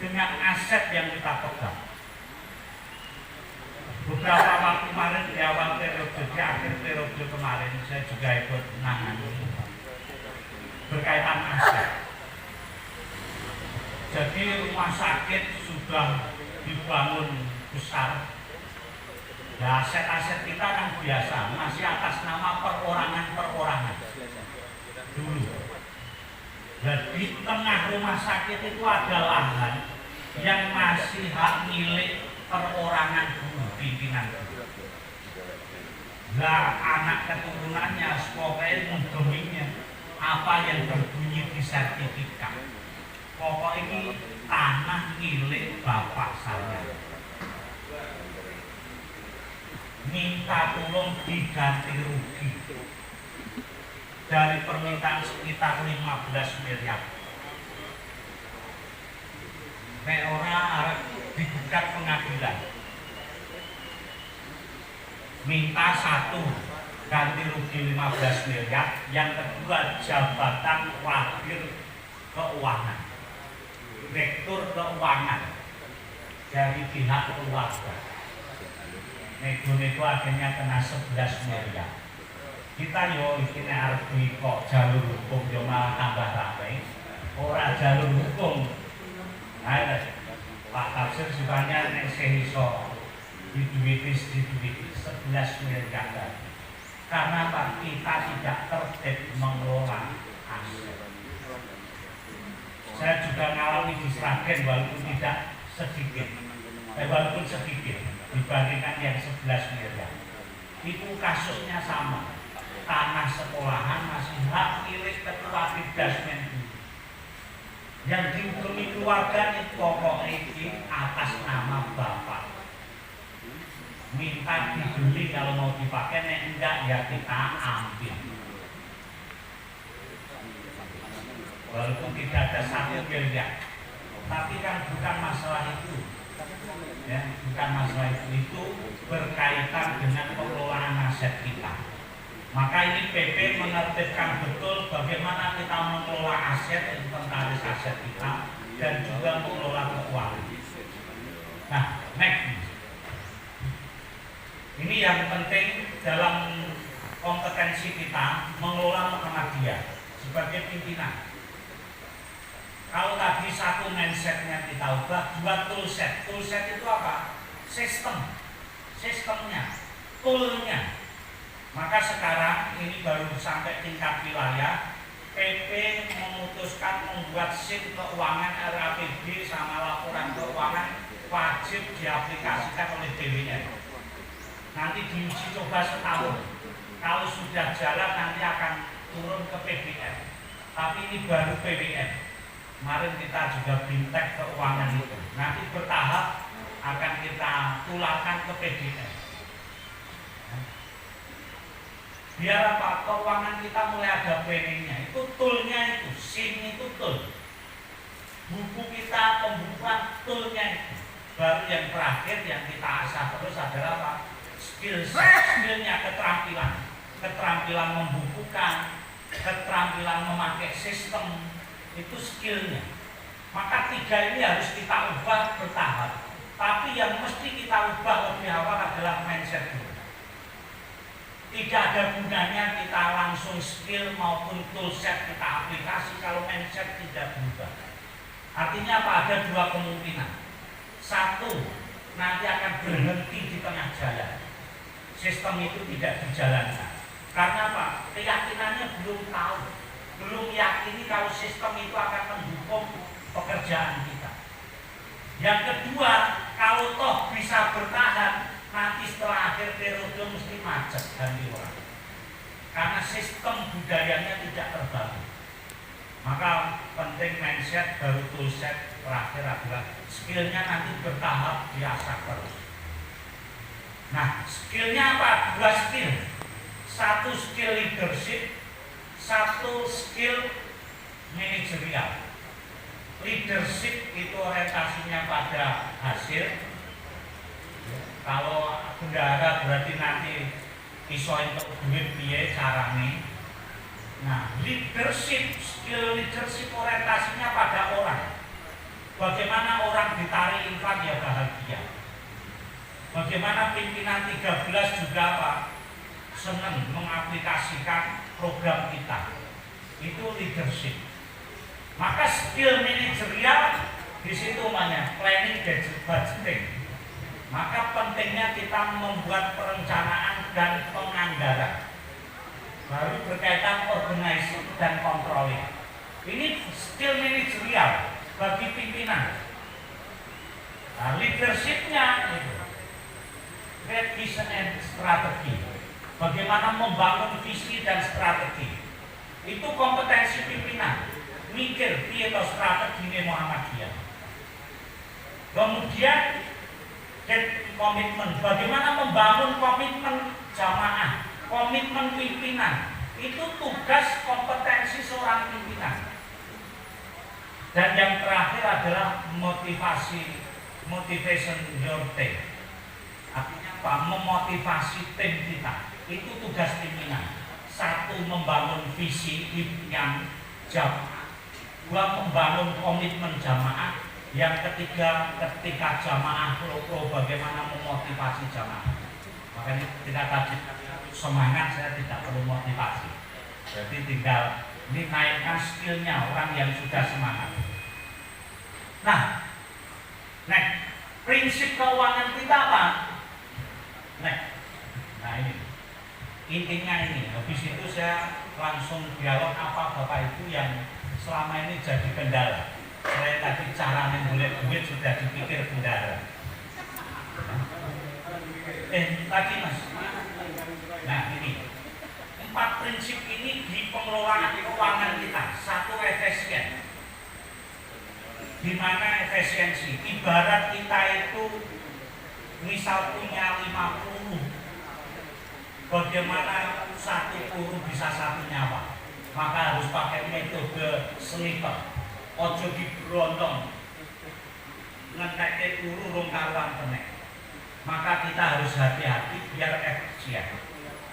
dengan aset yang kita pegang. Beberapa waktu kemarin di awal periode, di akhir periode kemarin saya juga ikut menangani berkaitan aset. Jadi rumah sakit sudah dibangun besar. Nah, aset-aset kita kan biasa masih atas nama perorangan dulu. Jadi tengah rumah sakit itu ada lahan yang masih hak milik perorangan dulu, pimpinan dulu. Nah, anak keturunannya pokoknya menggemingnya apa yang berbunyi di sertifikat. Pokok ini tanah milik bapak saya. Minta tolong diganti rugi dari permintaan sekitar 15 miliar. Nek ora arep digugat pengadilan. Minta satu ganti rugi 15 miliar, yang kedua jabatan wakil keuangan, direktur keuangan dari pihak keluarga. Nego-nego akhirnya kena 11 miliar. Kita yo ini harus kok jalur hukum yo malah tambah ramai. Ora jalur hukum. Nah, Pak Tafsir sebenarnya nek iso diduwiti 11 miliar tadi. Karena Pak kita tidak tertib mengelola aset. Saya juga ngalami di Sragen walaupun tidak sedikit. Walaupun sedikit dibandingkan yang 11 miliar. Itu kasusnya sama. Tanah sekolahan masih hak milik ketua Bidasmen. Yang dihukumi keluarga itu pokok ini atas nama bapak. minta dibeli kalau mau dipakai, nek enggak ya kita ambil. Walaupun tidak ada 1 miliar, tapi kan bukan masalah itu, ya, bukan masalah itu berkaitan dengan pengelolaan aset kita. Maka ini PP menertibkan betul bagaimana kita mengelola aset, inventaris aset kita, dan juga mengelola keuangan. Nah, next. Ini yang penting dalam kompetensi kita mengelola Muhammadiyah sebagai pimpinan. Kalau tadi 1 mindsetnya kita ubah, 2 toolset. Toolset itu apa? Sistemnya, toolnya. Maka sekarang ini baru sampai tingkat wilayah, PP memutuskan membuat SIP keuangan RAPB sama laporan keuangan wajib diaplikasikan oleh DWN. Nanti diuji coba setahun. Kalau sudah jalan nanti akan turun ke PBN. Tapi ini baru PBN. Kemarin kita juga bintek keuangan itu. Nanti bertahap akan kita tularkan ke PBN. Biar apa? Keuangan kita mulai ada planningnya. Itu toolnya itu, SIM itu tool. Buku kita, pembukuan toolnya itu. Baru yang terakhir yang kita asah terus adalah apa? Skillnya, keterampilan membukukan, keterampilan memakai sistem, itu skillnya. Maka 3 ini harus kita ubah bertahap. Tapi yang mesti kita ubah lebih awal adalah mindset dulu. Tidak ada gunanya kita langsung skill maupun toolset kita aplikasi kalau mindset tidak berubah. Artinya apa? Ada 2 kemungkinan. 1, nanti akan berhenti di tengah jalan. Sistem itu tidak dijalankan. Karena apa? Keyakinannya belum tahu, belum yakini kalau sistem itu akan mendukung pekerjaan kita. Yang kedua, kalau toh bisa bertahan, nanti setelah akhir periode mesti macet ganti orang. Karena sistem budayanya tidak terbangun. Maka penting mindset baru toolset, terakhir adalah skillnya nanti bertahap diasah terus. Nah, skillnya apa? 2 skill. 1 skill leadership, 1 skill manajerial. Leadership itu orientasinya pada hasil. Kalau bendahara berarti nanti iso entuk duit piye carane. Nah, leadership, skill leadership orientasinya pada orang. Bagaimana orang ditarik infak ya bahagia. Bagaimana pimpinan 13 juga apa? Senang mengaplikasikan program kita. Itu leadership. Maka skill manajerial di situ namanya planning dan budgeting. Maka pentingnya kita membuat perencanaan dan penganggaran. Baru berkaitan organizing dan controlling. Ini skill manajerial bagi pimpinan. Nah, leadershipnya itu vision and strategi. Bagaimana membangun visi dan strategi. Itu kompetensi pimpinan. Mikir piye to strategine Muhammadiyah. Kemudian komitmen. Bagaimana membangun komitmen jamaah, komitmen pimpinan. Itu tugas kompetensi seorang pimpinan. Dan yang terakhir adalah motivation your team. Artinya apa? Memotivasi tim kita. Itu tugas pimpinan. 1, membangun visi yang jamaah. 2, membangun komitmen jamaah. Yang ketiga, ketika jamaah pro bagaimana memotivasi jamaah. Makanya tidak tadi semangat, saya tidak perlu motivasi. Jadi tinggal ini naikkan skillnya orang yang sudah semangat. Nah, prinsip keuangan kita apa? Nah ini intinya ini. Habis itu saya langsung dialog apa Bapak Ibu yang selama ini jadi kendala. Saya tadi cara memboleh duit sudah dipikir kendala. Tadi Mas. Nah ini 4 prinsip ini di pengelolaan keuangan kita. 1, efisien. Di mana efisiensi? Ibarat kita itu misal punya 50, bagaimana satu peluru bisa satu nyawa? Maka harus pakai metode sniper. Ojo diberondong, ngetek peluru rong karuan kenek. Maka kita harus hati-hati biar efisien.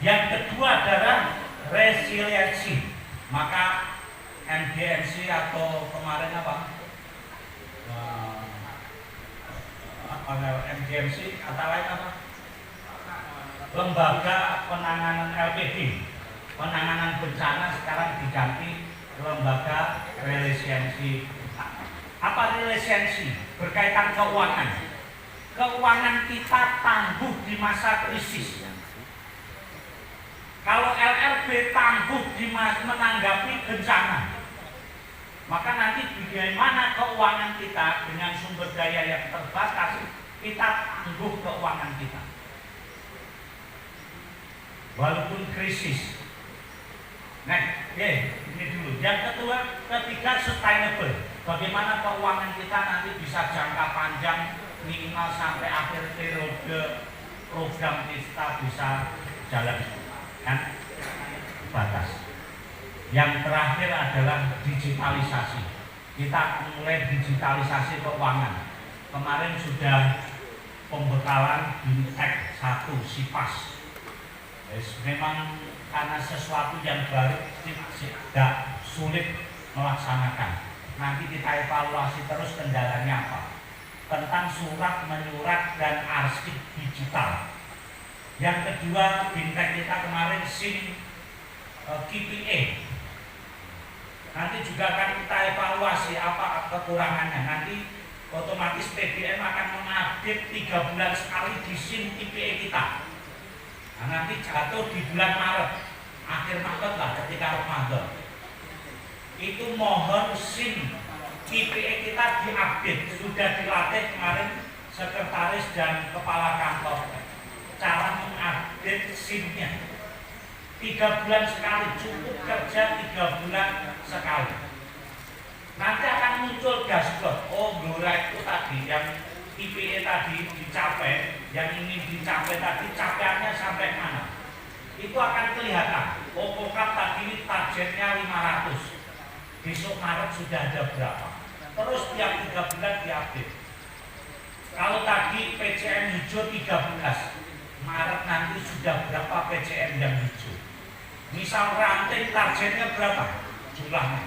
Yang kedua adalah resiliensi. Maka MGMC atau kemarin apa? MGMC atau lain apa? Lembaga penanganan LPD, penanganan bencana sekarang diganti lembaga resiliensi. Apa resiliensi? Berkaitan keuangan. Keuangan kita tangguh di masa krisis. Kalau LRB tangguh di masa menanggapi bencana, maka nanti bagaimana keuangan kita dengan sumber daya yang terbatas, kita tangguh keuangan kita. Walaupun krisis. Nah, ini dulu. Yang ketiga sustainable. Bagaimana keuangan kita nanti bisa jangka panjang minimal sampai akhir periode program kita bisa jalan kan batas. Yang terakhir adalah digitalisasi. Kita mulai digitalisasi keuangan. Kemarin sudah pembekalan BIMTEK 1 SIPAS. Memang karena sesuatu yang baru tidak sulit melaksanakan. Nanti kita evaluasi terus kendalanya apa. Tentang surat menyurat dan arsip digital. Yang kedua, BIMTEK kita kemarin SIM KPA. Nanti juga akan kita evaluasi apa kekurangannya. Nanti otomatis PBM akan mengupdate 3 bulan sekali di SIM KPA kita. Nah, nanti jatuh di bulan Maret, akhir Maret lah ketika Ramadan. Itu mohon SIM KPA kita diupdate. Sudah dilatih kemarin sekretaris dan kepala kantor cara mengupdate SIM-nya. 3 bulan sekali, cukup kerja 3 bulan sekali. Nanti akan muncul dashboard. Oh, Blora itu tadi yang IPE tadi dicapai, yang ingin dicapai tadi capaiannya sampai mana? Itu akan kelihatan. Oh, Kokap tadi targetnya 500. Besok Maret sudah ada berapa? Terus tiap 3 bulan diupdate. Kalau tadi PCM hijau 13, Maret nanti sudah berapa PCM yang hijau? Misal ranting targetnya berapa? Jumlahnya.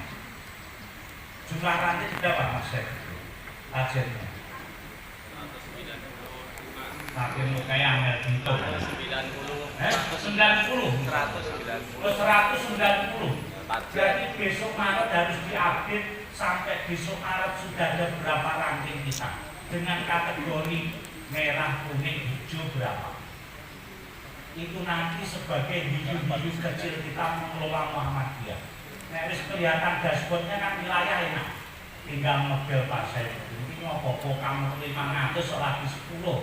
Jumlah ranting berapa Mas? Targetnya. Tapi kayak angel gitu. 90. 190. Jadi besok Maret harus diupdate sampai besok Maret sudah ada berapa ranking kita dengan kategori merah, kuning, hijau berapa. Itu nanti sebagai hiu-hiu kecil kita mengelola Muhammadiyah. Nah, harus kelihatan dashboardnya kan wilayah enak. Tinggal model Pak saya ini ngopo kamu 500 lagi 10.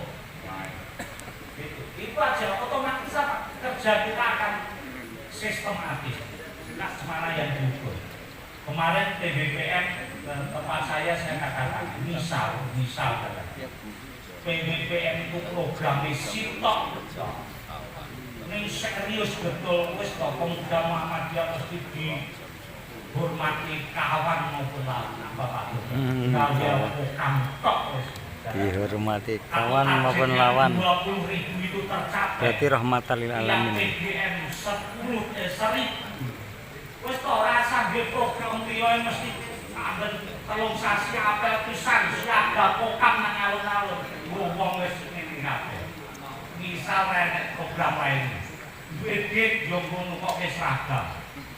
Itu aja otomatis apa? Kerja kita akan sistematis. Nah, mana yang diukur? Kemarin PBPM tempat saya katakan misal PBPM itu program sitok. Ini serius betul, wis toh pemuda Muhammadiyah mesti dihormati kawan maupun lawan. Bapak Kalau bukan tok wis dihormati kawan maupun lawan. 20.000 itu tercapai. Berarti rahmatan lil alamin. PBM 10.000. Wis toh rasa nggih program liya mesti amben telung sasi apel pisan siaga pokam nang alun-alun. Wong wis ngene kabeh. Misal nek program lain duit yo ngono kok wis seragam.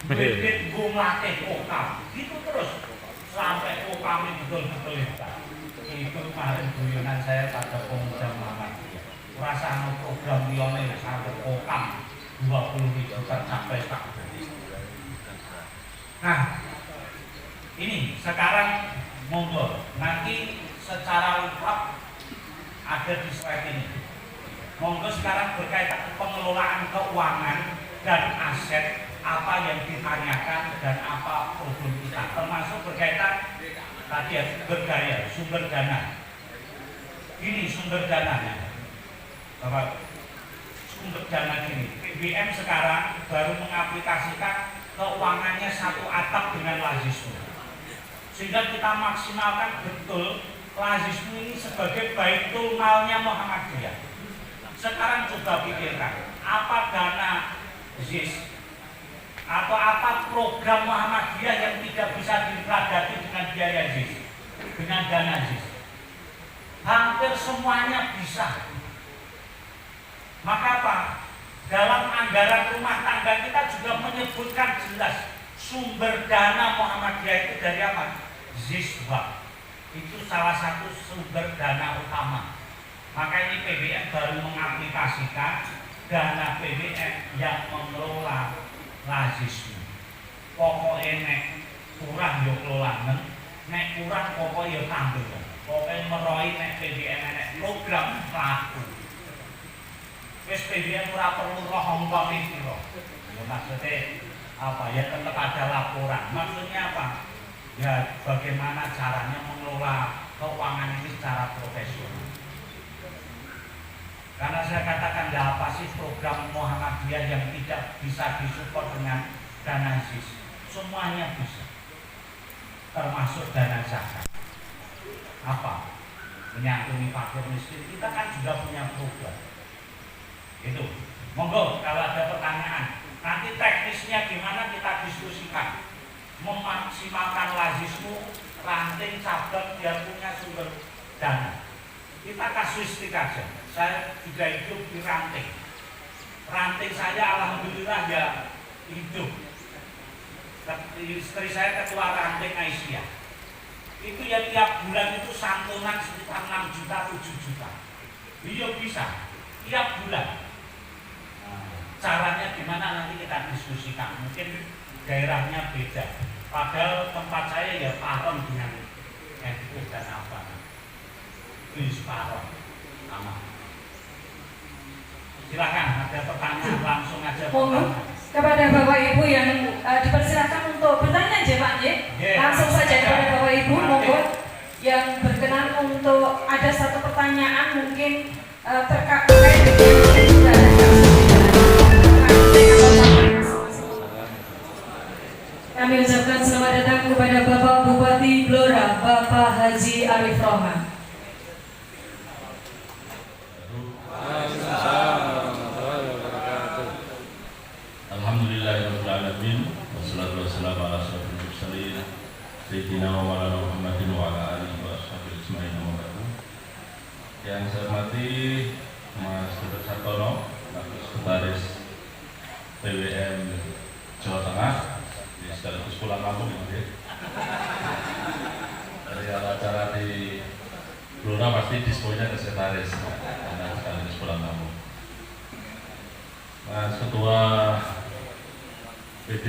Duit go nglatih pokam. Gitu terus sampai pokam betul-betul hebat. Itu kemarin guyonan saya pada pemuda Muhammadiyah. Rasanya program liya sampai pokam 20.000 tercapai tak. Nah, ini sekarang monggo nanti secara lengkap ada di slide ini. Monggo sekarang berkaitan pengelolaan keuangan dan aset apa yang ditanyakan dan apa problem kita, termasuk berkaitan tadi ya, berdaya, sumber dana. Ini sumber dananya. Bapak, sumber dana gini, PBM sekarang baru mengaplikasikan keuangannya satu atap dengan lazisme, sehingga kita maksimalkan betul lazisme ini sebagai baitul malnya Muhammadiyah. Sekarang coba pikirkan, apa dana ZIS atau apa program Muhammadiyah yang tidak bisa diperadati dengan biaya ZIS, dengan dana ZIS? Hampir semuanya bisa. Maka apa? Dalam anggaran rumah tangga kita juga menyebutkan jelas sumber dana Muhammadiyah itu dari apa? ZISWA. Itu salah satu sumber dana utama. Maka ini PBM baru mengaplikasikan dana PBM yang mengelola lazisme. Pokoknya nek kurang yo kelolanen, nek kurang pokoknya tambah. Pokoknya meroi nek PBM nek program laku. Wis PBM ora perlu roh hongkong iki lho. Ya maksudnya apa? Ya tetap ada laporan. Maksudnya apa? Ya bagaimana caranya mengelola keuangan ini secara profesional. Karena saya katakan ya apa sih program Muhammadiyah yang tidak bisa disupport dengan dana ZIS? Semuanya bisa. Termasuk dana zakat. Apa? Menyantuni fakir miskin. Kita kan juga punya program. Itu, monggo kalau ada pertanyaan, nanti teknisnya gimana kita diskusikan, memaksimalkan lazismu, ranting cabang biar punya sumber dana. Kita kasuistik aja. Saya juga hidup di ranting. Ranting saya alhamdulillah ya hidup. Istri saya ketua ranting Aisyah. Itu ya tiap bulan itu santunan sekitar 6 juta, 7 juta. Iya bisa, tiap bulan. Caranya gimana nanti kita diskusikan. Mungkin daerahnya beda. Padahal tempat saya ya paron dengan NU dan apa. Itu paron. Sama. Silakan ada pertanyaan langsung aja. Monggo kepada Bapak Ibu yang dipersilakan untuk bertanya aja Pak Nggih. Langsung saja kepada Bapak Ibu, monggo yang berkenan untuk ada satu pertanyaan mungkin terkait dengan kami ucapkan selamat datang kepada Bapak Bupati Blora, Bapak Haji Arif Rohman. Alhamdulillahirrahmanirrahim. Wassalatu wassalamu ala asyrofil mursalin Sayyidina wa maulana Muhammadin wa ala alihi wa sahbihi ajma'in wa ba'du. Yang saya hormati Mas Dr. Sartono, Sekretaris PWM Jawa Tengah, sekaligus pulang kampung ya. Dari acara di Blora pasti disponya ke sekretaris karena sekaligus pulang kampung. Mas Ketua PD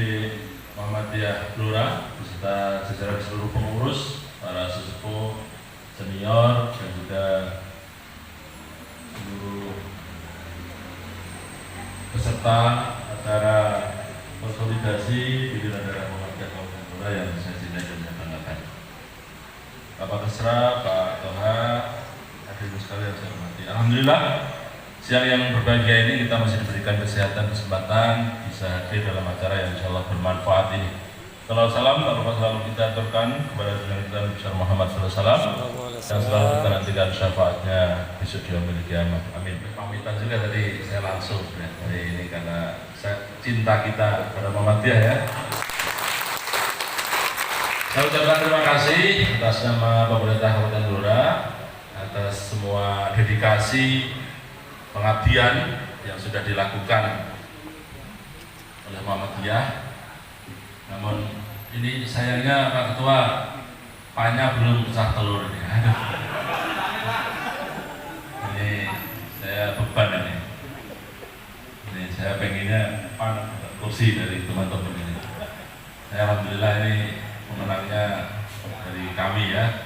Muhammadiyah Blora beserta jajaran seluruh pengurus, para sesepuh, senior dan juga seluruh peserta acara konsolidasi pimpinan daerah Muhammadiyah Kabupaten Blora yang saya cintai dan saya banggakan. Bapak Kesra, Pak Toha, hadirin sekalian saya hormati. Alhamdulillah siang yang berbahagia ini kita masih diberikan kesehatan, kesempatan bisa hadir dalam acara yang insya Allah bermanfaat ini. Salam selalu kita aturkan kepada Junjungan kita Nabi Muhammad SAW yang selalu kita nantikan syafaatnya besok di yaumil qiyamah. Amin. Pamitan juga tadi saya langsung ya, dari ini karena cinta kita kepada Muhammadiyah ya. Saya ucapkan terima kasih atas nama pemerintah Kabupaten Blora atas semua dedikasi pengabdian yang sudah dilakukan oleh Muhammadiyah. Namun ini sayangnya Pak Ketua pannya belum pecah telur ini. Aduh. Ini saya beban ini. Ini saya pengennya pan kursi dari teman-teman ini. Saya alhamdulillah ini pemenangnya dari kami ya.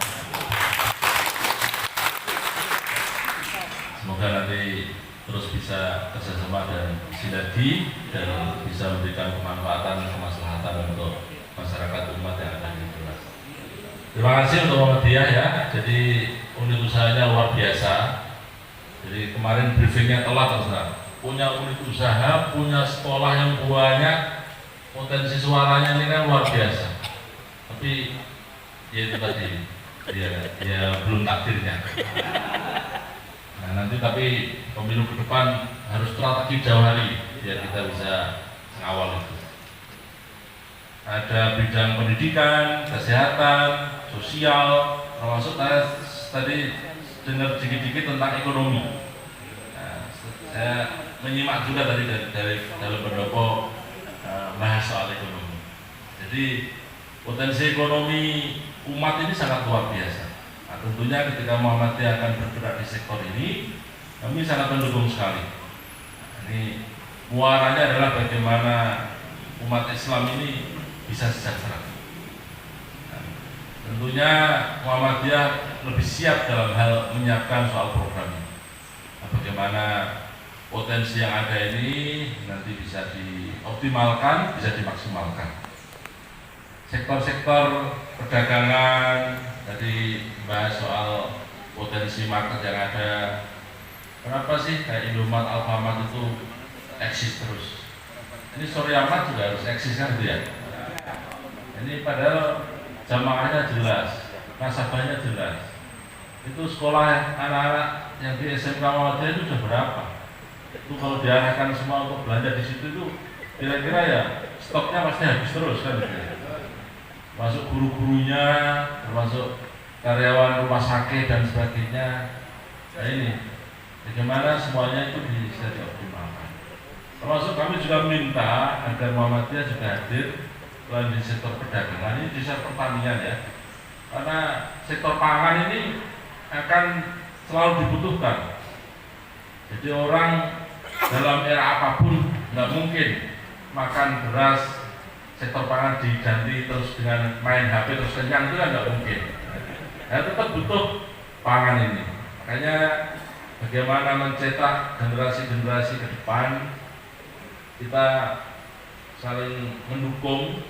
Semoga nanti terus bisa kerjasama dan sinergi dan bisa memberikan kemanfaatan kemaslahatan untuk masyarakat umat yang ada di Blora. Terima kasih untuk Muhammadiyah ya. Jadi unit usahanya luar biasa. Jadi kemarin briefingnya telat Ustaz. Punya unit usaha, punya sekolah yang banyak, potensi suaranya ini kan luar biasa. Tapi ya itu tadi, ya belum takdirnya. Nah nanti tapi pemilu ke depan harus strategi jauh hari biar kita bisa mengawal itu. Ada bidang pendidikan, kesehatan, sosial, termasuk tadi dengar dikit-dikit tentang ekonomi. Nah, saya menyimak juga tadi dari dalam pendopo bahas soal ekonomi. Jadi potensi ekonomi umat ini sangat luar biasa. Nah, tentunya ketika Muhammadiyah akan bergerak di sektor ini, kami sangat mendukung sekali. Nah, ini muaranya adalah bagaimana umat Islam ini bisa sejahtera. Nah, tentunya Muhammadiyah lebih siap dalam hal menyiapkan soal program ini. Nah, bagaimana potensi yang ada ini nanti bisa dioptimalkan, bisa dimaksimalkan. Sektor-sektor perdagangan tadi bahas soal potensi market yang ada. Kenapa sih kayak Indomaret, Alfamart itu eksis terus? Ini Suryamat juga harus eksis kan gitu ya? Ini padahal jamaahnya jelas, nasabahnya jelas. Itu sekolah anak-anak yang di SMK Muhammadiyah itu sudah berapa? Itu kalau diarahkan semua untuk belanja di situ itu kira-kira ya stoknya pasti habis terus kan gitu ya. Termasuk guru-gurunya, termasuk karyawan rumah sakit dan sebagainya. Nah ini bagaimana semuanya itu bisa dioptimalkan. Termasuk kami juga minta agar Muhammadiyah juga hadir selain di sektor perdagangan, ini di sektor pertanian ya. Karena sektor pangan ini akan selalu dibutuhkan. Jadi orang dalam era apapun nggak mungkin makan beras sektor pangan diganti terus dengan main HP terus kenyang, itu kan nggak mungkin. Nah, tetap butuh pangan ini. Makanya bagaimana mencetak generasi-generasi ke depan, kita saling mendukung,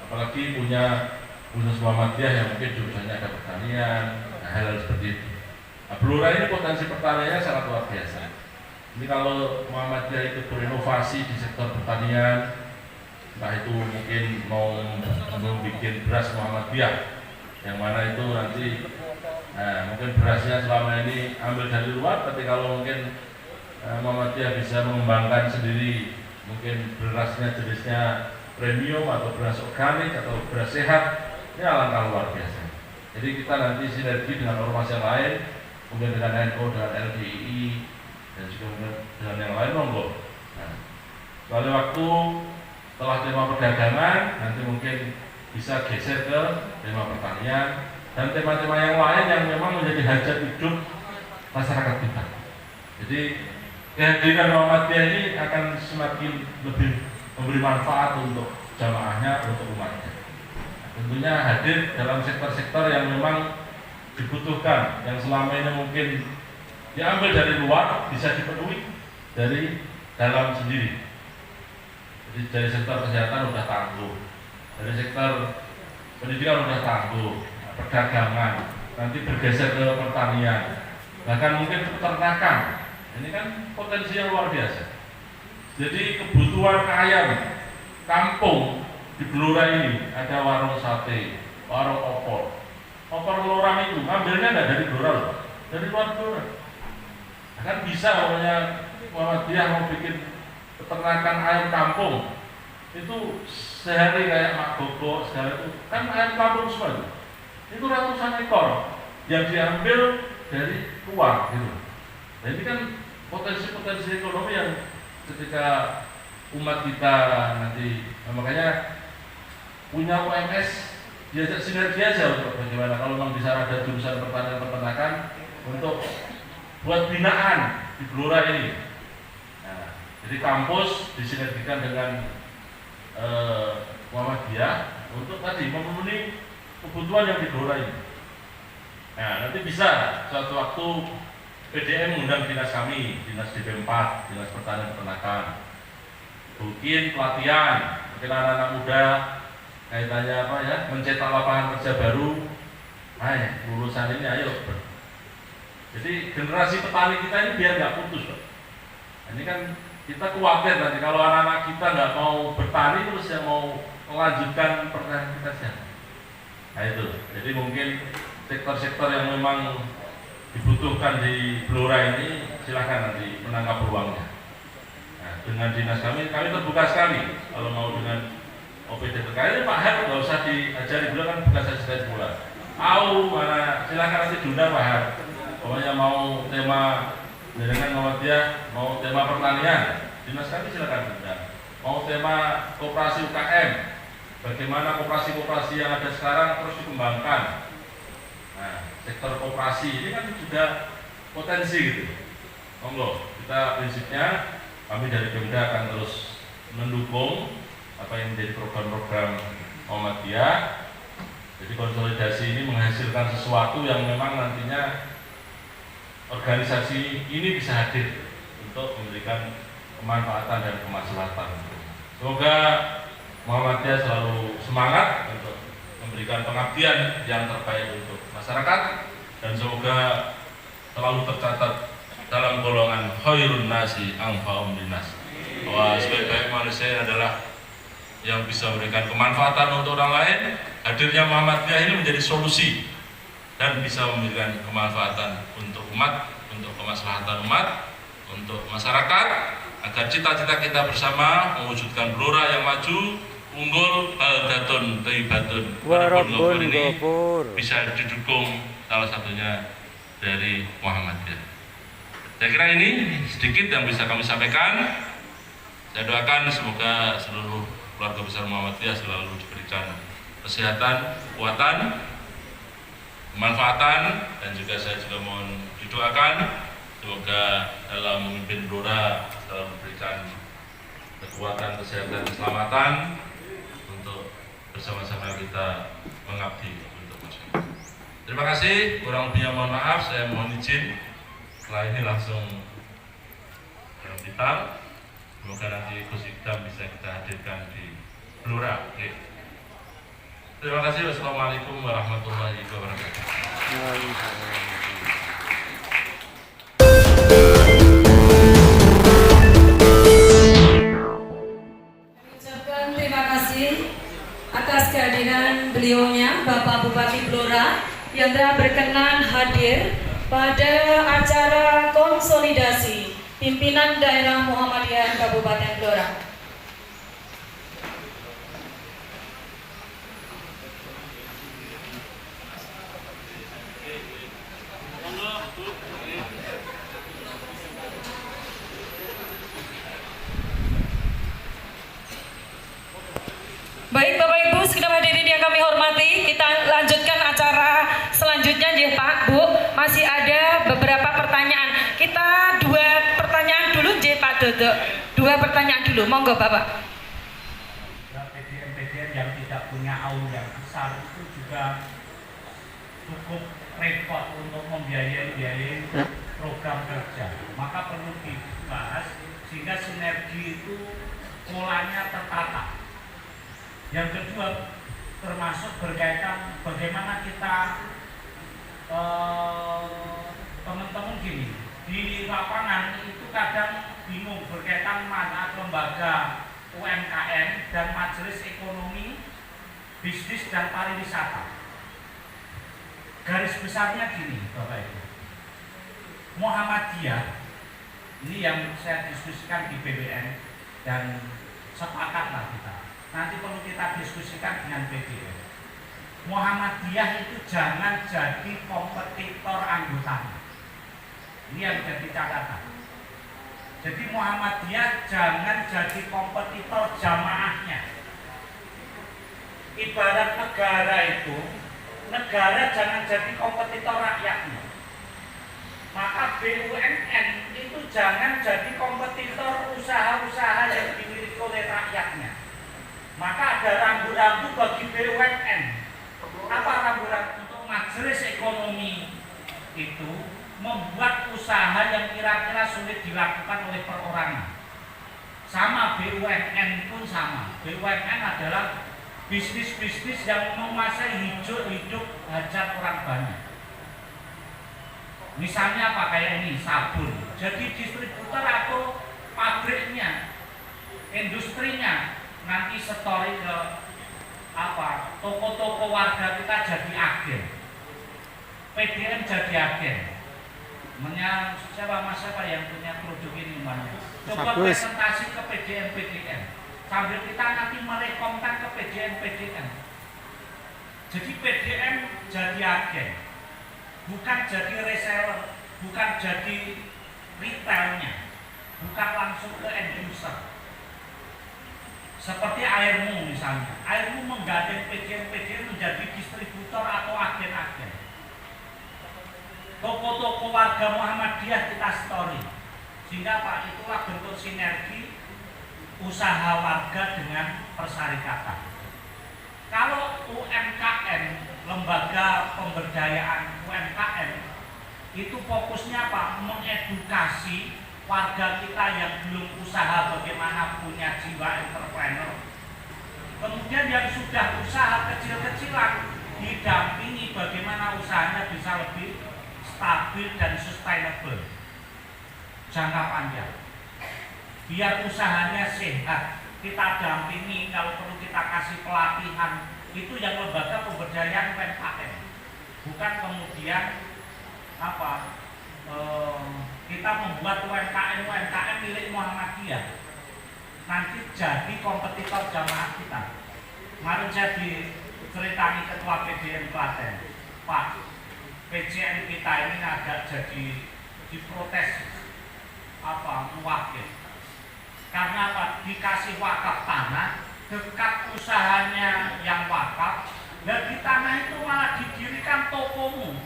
apalagi punya Universitas Muhammadiyah yang mungkin jurusannya ada pertanian, hal-hal seperti itu. Nah, Blora ini potensi pertaniannya sangat luar biasa. Ini kalau Muhammadiyah itu berinovasi di sektor pertanian, entah itu mungkin mau bikin beras Muhammadiyah, yang mana itu nanti mungkin berasnya selama ini ambil dari luar, tapi kalau mungkin Muhammadiyah bisa mengembangkan sendiri, mungkin berasnya jenisnya premium atau beras organik atau beras sehat, ini alangkah luar biasa. Jadi kita nanti sinergi dengan ormas yang lain, mungkin dengan NU, dengan LDII, dan juga mungkin dengan yang lain monggo. Nah, soalnya waktu setelah tema perdagangan, nanti mungkin bisa geser ke tema pertanian dan tema-tema yang lain yang memang menjadi hajat hidup masyarakat kita. Jadi kehadiran Muhammadiyah ini akan semakin lebih memberi manfaat untuk jamaahnya, untuk umatnya. Tentunya hadir dalam sektor-sektor yang memang dibutuhkan, yang selama ini mungkin diambil dari luar, bisa dipenuhi dari dalam sendiri. Jadi dari sektor kesehatan sudah tangguh, dari sektor pendidikan sudah tangguh, perdagangan, nanti bergeser ke pertanian, bahkan mungkin peternakan. Ini kan potensi yang luar biasa. Jadi kebutuhan ayam kampung di Blora ini ada warung sate, warung opor. Opor lorang itu ngambilnya nggak dari Blora loh, dari luar Blora. Nah, kan bisa pokoknya Muhammadiyah mau bikin peternakan ayam kampung itu sehari kayak Mak Gogo segala itu kan ayam kampung semua itu ratusan ekor yang diambil dari luar gitu. Nah ini kan potensi-potensi ekonomi yang ketika umat kita nanti, makanya punya UMS diajak sinergi aja untuk bagaimana kalau memang bisa ada jurusan pertanian peternakan untuk buat binaan di Blora ini. Nah, jadi kampus disinergikan dengan Muhammadiyah untuk tadi memenuhi kebutuhan yang di Blora ini. Nah, nanti bisa suatu waktu PDM mengundang dinas kami, dinas DP4, dinas pertanian peternakan, mungkin pelatihan, mungkin anak-anak muda kaitannya apa ya, mencetak lapangan kerja baru. Ayo, lulusan ini ayo Jadi generasi petani kita ini biar nggak putus, Pak. Ini kan kita khawatir nanti kalau anak-anak kita nggak mau bertani terus yang mau melanjutkan pertanian kita siapa? Nah itu, jadi mungkin sektor-sektor yang memang dibutuhkan di Blora ini silahkan nanti menangkap peluangnya. Nah, dengan dinas kami terbuka sekali kalau mau dengan OPD terkait. Pak Har nggak usah diajari, beliau kan bukan saja bola. Tahu mana, silahkan nanti diundang Pak Har. Pokoknya mau tema dengan Muhammadiyah, mau tema pertanian, dinas kami silakan diundang. Mau tema koperasi UKM, bagaimana koperasi-koperasi yang ada sekarang terus dikembangkan. Nah, sektor koperasi ini kan juga potensi gitu. Monggo, kita prinsipnya kami dari Pemda akan terus mendukung apa yang menjadi program-program Muhammadiyah. Jadi konsolidasi ini menghasilkan sesuatu yang memang nantinya organisasi ini bisa hadir untuk memberikan kemanfaatan dan kemaslahatan. Semoga Muhammadiyah selalu semangat untuk memberikan pengabdian yang terbaik untuk masyarakat dan semoga selalu tercatat dalam golongan khairun nasi anfa'um linnas. Bahwa sebaik-baik manusia adalah yang bisa memberikan kemanfaatan untuk orang lain. Hadirnya Muhammadiyah ini menjadi solusi dan bisa memberikan kemanfaatan untuk umat, untuk kemaslahatan umat, untuk masyarakat, agar cita-cita kita bersama mewujudkan Blora yang maju, unggul, baldatun, thayyibatun, Warabun ini gopur. bisa didukung salah satunya dari Muhammadiyah. Saya kira ini sedikit yang bisa kami sampaikan. Saya doakan semoga seluruh keluarga besar Muhammadiyah selalu diberikan kesehatan, kekuatan, kemanfaatan, dan juga saya juga mohon didoakan semoga dalam memimpin Blora selalu memberikan kekuatan, kesehatan, keselamatan untuk bersama-sama kita mengabdi untuk masyarakat. Terima kasih, kurang lebihnya mohon maaf, saya mohon izin setelah ini langsung dalam vital. Semoga nanti Gus Idam bisa kita hadirkan di Blora. Oke. Terima kasih. Wassalamualaikum warahmatullahi wabarakatuh. Ucapkan terima kasih atas kehadiran beliaunya Bapak Bupati Blora yang telah berkenan hadir pada acara konsolidasi pimpinan daerah Muhammadiyah Kabupaten Blora. Baik Bapak Ibu, segenap hadirin yang kami hormati, kita lanjutkan acara selanjutnya ya Pak, Bu. Masih ada beberapa pertanyaan. Kita dua pertanyaan dulu ya Pak Dodo. Dua pertanyaan dulu, monggo Bapak. PDN yang tidak punya aula yang besar itu juga cukup repot untuk membiayai program kerja. Maka perlu dibahas sehingga sinergi itu polanya tertata. Yang kedua, termasuk berkaitan bagaimana kita teman-teman gini di lapangan itu kadang bingung berkaitan mana lembaga UMKM dan majelis ekonomi bisnis dan pariwisata. Garis besarnya gini Bapak Ibu, Muhammadiyah ini yang saya diskusikan di BBN dan sepakatlah kita. Nanti perlu kita diskusikan dengan PDN. Muhammadiyah itu jangan jadi kompetitor anggotanya. Ini yang jadi catatan. Jadi Muhammadiyah jangan jadi kompetitor jamaahnya. Ibarat negara itu, negara jangan jadi kompetitor rakyatnya. Maka BUMN itu jangan jadi kompetitor usaha-usaha yang dimiliki oleh rakyatnya. Maka ada rambu-rambu bagi BUMN. Apa rambu-rambu? Untuk majelis ekonomi itu membuat usaha yang kira-kira sulit dilakukan oleh perorangan. Sama BUMN pun sama. BUMN adalah bisnis-bisnis yang menguasai hidup hajat orang banyak. Misalnya apa, kayak ini sabun. Jadi distributor atau pabriknya, industrinya nanti setori ke apa, toko-toko warga kita jadi agen. PDM jadi agen. Siapa yang punya produk ini mana? Coba presentasi ke PDM sambil kita nanti merekomkan ke PDM. Jadi PDM jadi agen, bukan jadi reseller, bukan jadi retailnya, bukan langsung ke end user. Seperti airmu misalnya, airmu menggandeng PDM menjadi distributor atau agen-agen. Toko-toko warga Muhammadiyah kita story, sehingga Pak, itulah bentuk sinergi usaha warga dengan persyarikatan. Kalau UMKM, lembaga pemberdayaan UMKM, itu fokusnya Pak, mengedukasi warga kita yang belum usaha bagaimana punya jiwa entrepreneur. Kemudian yang sudah usaha kecil-kecilan didampingi bagaimana usahanya bisa lebih stabil dan sustainable jangka panjang. Biar usahanya sehat, kita dampingi, kalau perlu kita kasih pelatihan. Itu yang lembaga pemberdayaan UMKM. Bukan kemudian kita membuat UMKM milik Muhammadiyah nanti jadi kompetitor jamaah kita. Kemarin saya diceritani ketua PDM Klaten, Pak, PCN kita ini agak jadi diprotes muwakil. Karena apa? Dikasih wakaf tanah dekat usahanya yang wakaf, dan di tanah itu malah didirikan tokomu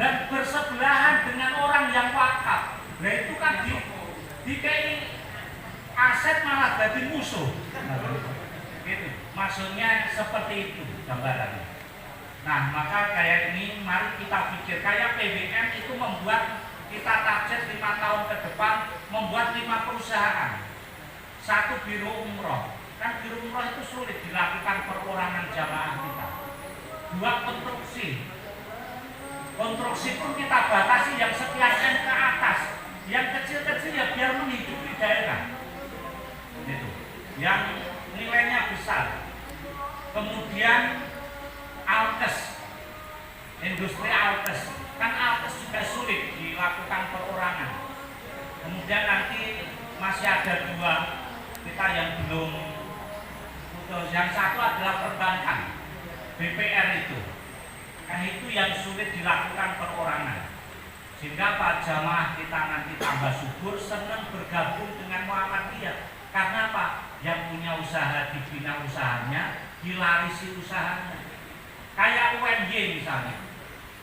dan bersebelahan dengan orang yang wakaf. Nah itu kan dikai aset malah jadi musuh. Gitu. Maksudnya seperti itu gambarannya. Nah maka kayak ini mari kita pikir, kayak PBN itu membuat kita target 5 tahun ke depan, membuat 5 perusahaan. 1 biro umroh, kan biro umroh itu sulit dilakukan perorangan jamaah kita. 2 konstruksi pun kita batasi yang sekian M ke atas, yang kecil-kecil ya biar menghidupi daerah. Itu yang nilainya besar. Kemudian alkes, industri alkes, kan alkes juga sulit dilakukan perorangan. Kemudian nanti masih ada 2 kita yang belum putus. Yang satu adalah perbankan, BPR itu. Nah itu yang sulit dilakukan perorangan. Sehingga Pak, jamaah kita nanti tambah subur, senang bergabung dengan Muhammadiyah. Karena Pak, yang punya usaha dibina usahanya, dilarisi usahanya. Kayak UNY misalnya.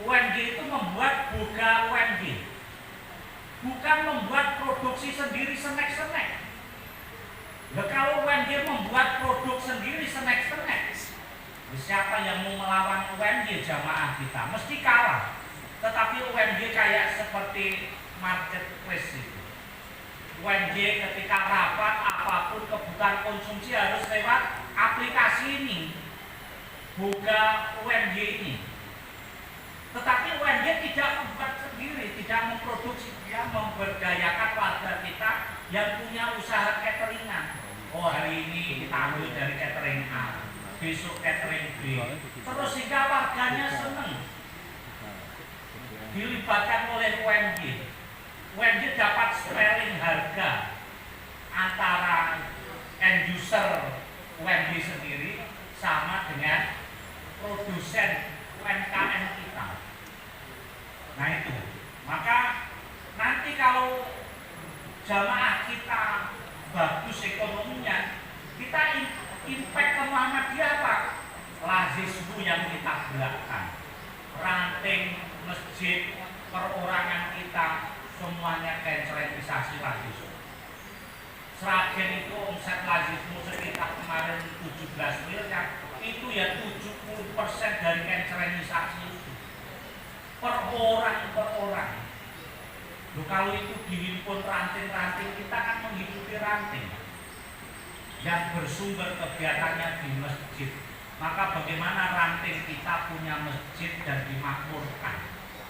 UNY itu membuat boga UNY, bukan membuat produksi sendiri senek-senek. Nah, kalau UNY membuat produk sendiri senek-senek, siapa yang mau melawan UNY jamaah kita? Mesti kalah. Tetapi UNY kayak seperti marketplace itu. UNY ketika rapat apapun kebutuhan konsumsi harus lewat aplikasi ini, buka UNY ini. Tetapi UNY tidak membuat sendiri, tidak memproduksi, dia memberdayakan warga kita yang punya usaha cateringan. Oh hari ini kita ambil dari catering A, besok catering B, terus hingga warganya seneng. Dilibatkan oleh UNY. UNY dapat sparing harga antara end user UNY sendiri sama dengan produsen UMKM kita. Nah itu, maka nanti kalau jamaah kita bagus ekonominya, kita impact ke Muhammadiyah Pak. Lazismu yang kita gerakkan, ranting masjid, perorangan kita semuanya kencerenisasi lazismu. Seragen itu omset lazismu sekitar kemarin 17 miliar, itu ya 70% dari kencerenisasi itu. Per orang. Loh, kalau itu dihimpun ranting-ranting, kita kan menghidupi ranting yang bersumber kegiatannya di masjid. Maka bagaimana ranting kita punya masjid dan dimakmurkan.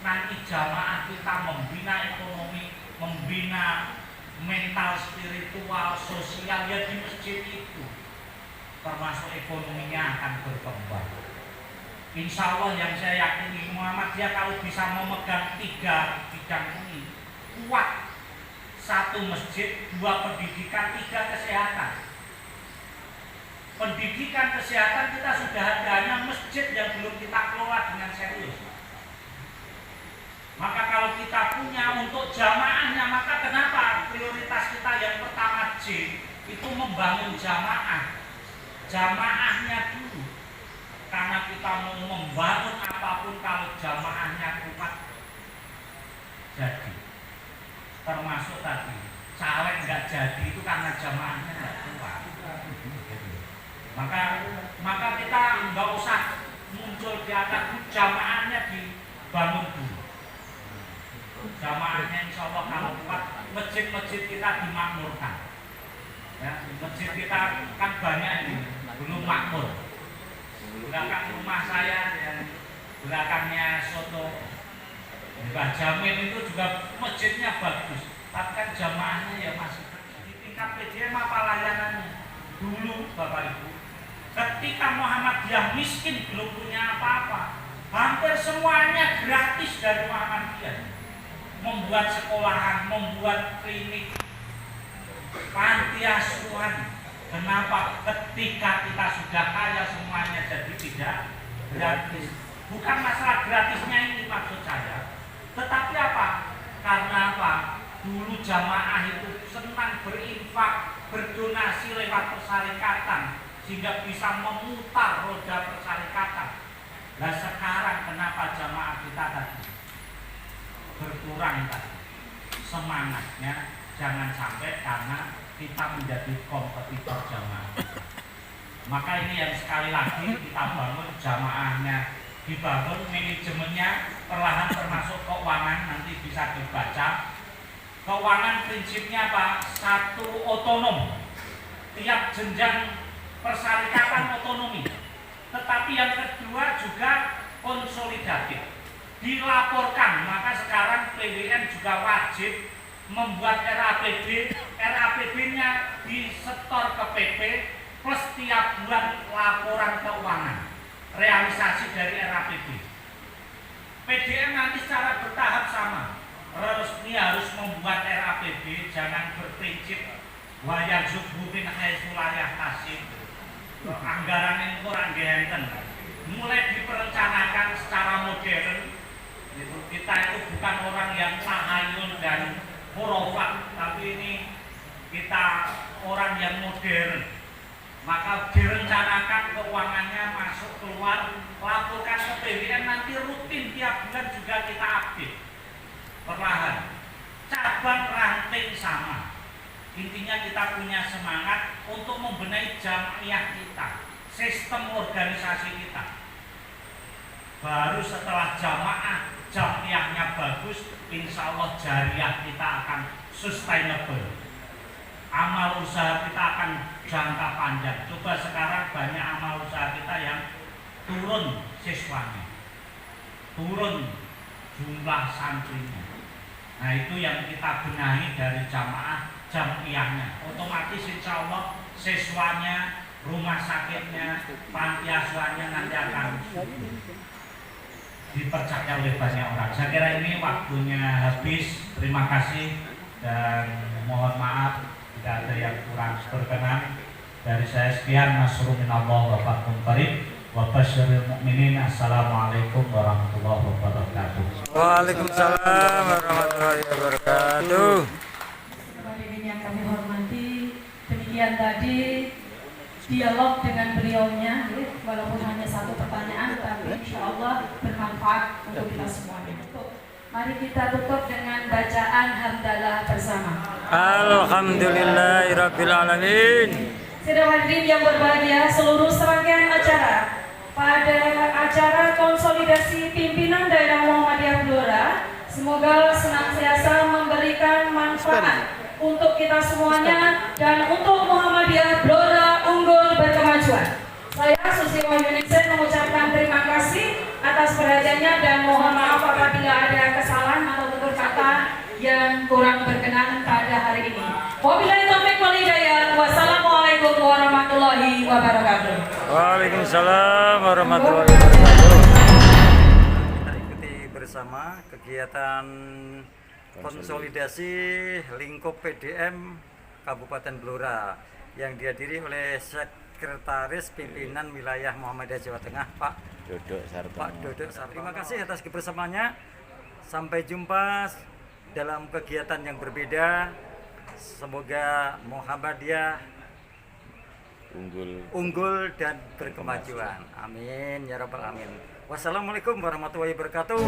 nanti jamaah kita membina ekonomi, membina mental, spiritual, sosial ya di masjid itu, termasuk ekonominya akan berkembang. Insya Allah yang saya yakini Muhammadiyah kalau bisa memegang 3 bidang ini kuat. 1 masjid, 2 pendidikan, 3 kesehatan. Pendidikan kesehatan kita sudah ada, hanya masjid yang belum kita kelola dengan serius. Maka kalau kita punya untuk jamaahnya, maka kenapa prioritas kita yang pertama J itu membangun jamaah. Jamaahnya dulu. Karena kita mau membangun apapun kalau jamaahnya kuat jadi. Termasuk tadi caleg nggak jadi itu karena jamaahnya nggak kuat. Maka kita nggak usah muncul di atas, jamaahnya dibangun dulu. Jamaahnya insya Allah kalau kuat, masjid-masjid kita dimakmurkan. Ya, masjid kita kan banyak ini belum makmur. Belakang rumah saya dan belakangnya soto Mbah Jamil itu juga masjidnya bagus, tapi kan jamaahnya ya masih di tingkat PDM apa layanannya dulu Bapak Ibu. Ketika Muhammadiyah miskin belum punya apa-apa, hampir semuanya gratis dari Muhammadiyah. Membuat sekolahan, membuat klinik, panti asuhan. Kenapa? Ketika kita sudah kaya semuanya jadi tidak gratis. Bukan masalah gratisnya ini maksud saya, tetapi apa? Karena apa? Dulu jamaah itu senang berinfak, berdonasi lewat persyarikatan sehingga bisa memutar roda persyarikatan. Nah sekarang kenapa jamaah kita tadi berkurang tadi semangatnya? Jangan sampai karena kita menjadi kompetitor jamaah. Maka ini yang sekali lagi kita bangun jamaahnya, dibangun manajemennya perlahan, termasuk keuangan nanti bisa dibaca. Keuangan prinsipnya apa? 1 otonom, tiap jenjang persyarikatan otonomi. Tetapi yang kedua juga konsolidatif, dilaporkan. Maka sekarang PWN juga wajib membuat RAPB, RAPB-nya disetor ke PP plus tiap bulan laporan keuangan realisasi dari RAPB. PDM nanti secara bertahap sama, resmi harus membuat RAPB, jangan berprinsip wayar zubhu min haitsu la yahtasib. Anggaran yang kurang genten, mulai diperencanakan secara modern. Kita itu bukan orang yang tahayul dan khurafat, tapi ini kita orang yang modern. Maka direncanakan keuangannya masuk keluar, laporkan ke PWN, nanti rutin tiap bulan juga kita update perlahan. Cabang ranting sama. Intinya kita punya semangat untuk membenahi jamiah kita, sistem organisasi kita. Baru setelah jamaah jamiahnya bagus, insya Allah jariah kita akan sustainable. Amal usaha kita akan jangka panjang. Coba sekarang banyak amal usaha kita yang turun siswanya, turun jumlah santrinya. Nah itu yang kita benahi dari jamaah jamiahnya. Otomatis insya Allah siswanya, rumah sakitnya, panti asuhannya nanti akan dipercaya oleh banyak orang. Saya kira ini waktunya habis. Terima kasih dan mohon maaf jika ada yang kurang berkenan. Dari saya sekian, nasrun minallah wa fathun qarib wa basyiril mu'minin. Assalamualaikum warahmatullahi wabarakatuh. Waalaikumsalam warahmatullahi wabarakatuh. Hadirin yang kami hormati, demikian tadi dialog dengan beliaunya, walaupun hanya 1 pertanyaan, tapi insya Allah bermanfaat untuk kita semuanya. Mari kita tutup dengan bacaan hamdalah bersama. Alhamdulillahirabbil alamin. Sidang hadirin yang berbahagia, seluruh serangkaian acara pada acara konsolidasi pimpinan daerah Muhammadiyah Blora, semoga senantiasa memberikan manfaat untuk kita semuanya dan untuk Muhammadiyah Blora unggul berkemajuan. Saya Susi Wahyuningsih mengucapkan terima kasih atas perhatiannya dan mohon maaf apabila ada yang kurang berkenan pada hari ini. Wabillahi taufiq wal hidayah. Wassalamualaikum warahmatullahi wabarakatuh. Waalaikumsalam warahmatullahi wabarakatuh. Kita ikuti bersama kegiatan konsolidasi lingkup PDM Kabupaten Blora yang dihadiri oleh Sekretaris Pimpinan Wilayah Muhammadiyah Jawa Tengah Pak Dodok Sartono. Terima kasih atas kebersamaannya. Sampai jumpa dalam kegiatan yang berbeda. Semoga Muhammadiyah unggul dan berkemajuan. Amin ya rabbal alamin. Wassalamualaikum warahmatullahi wabarakatuh.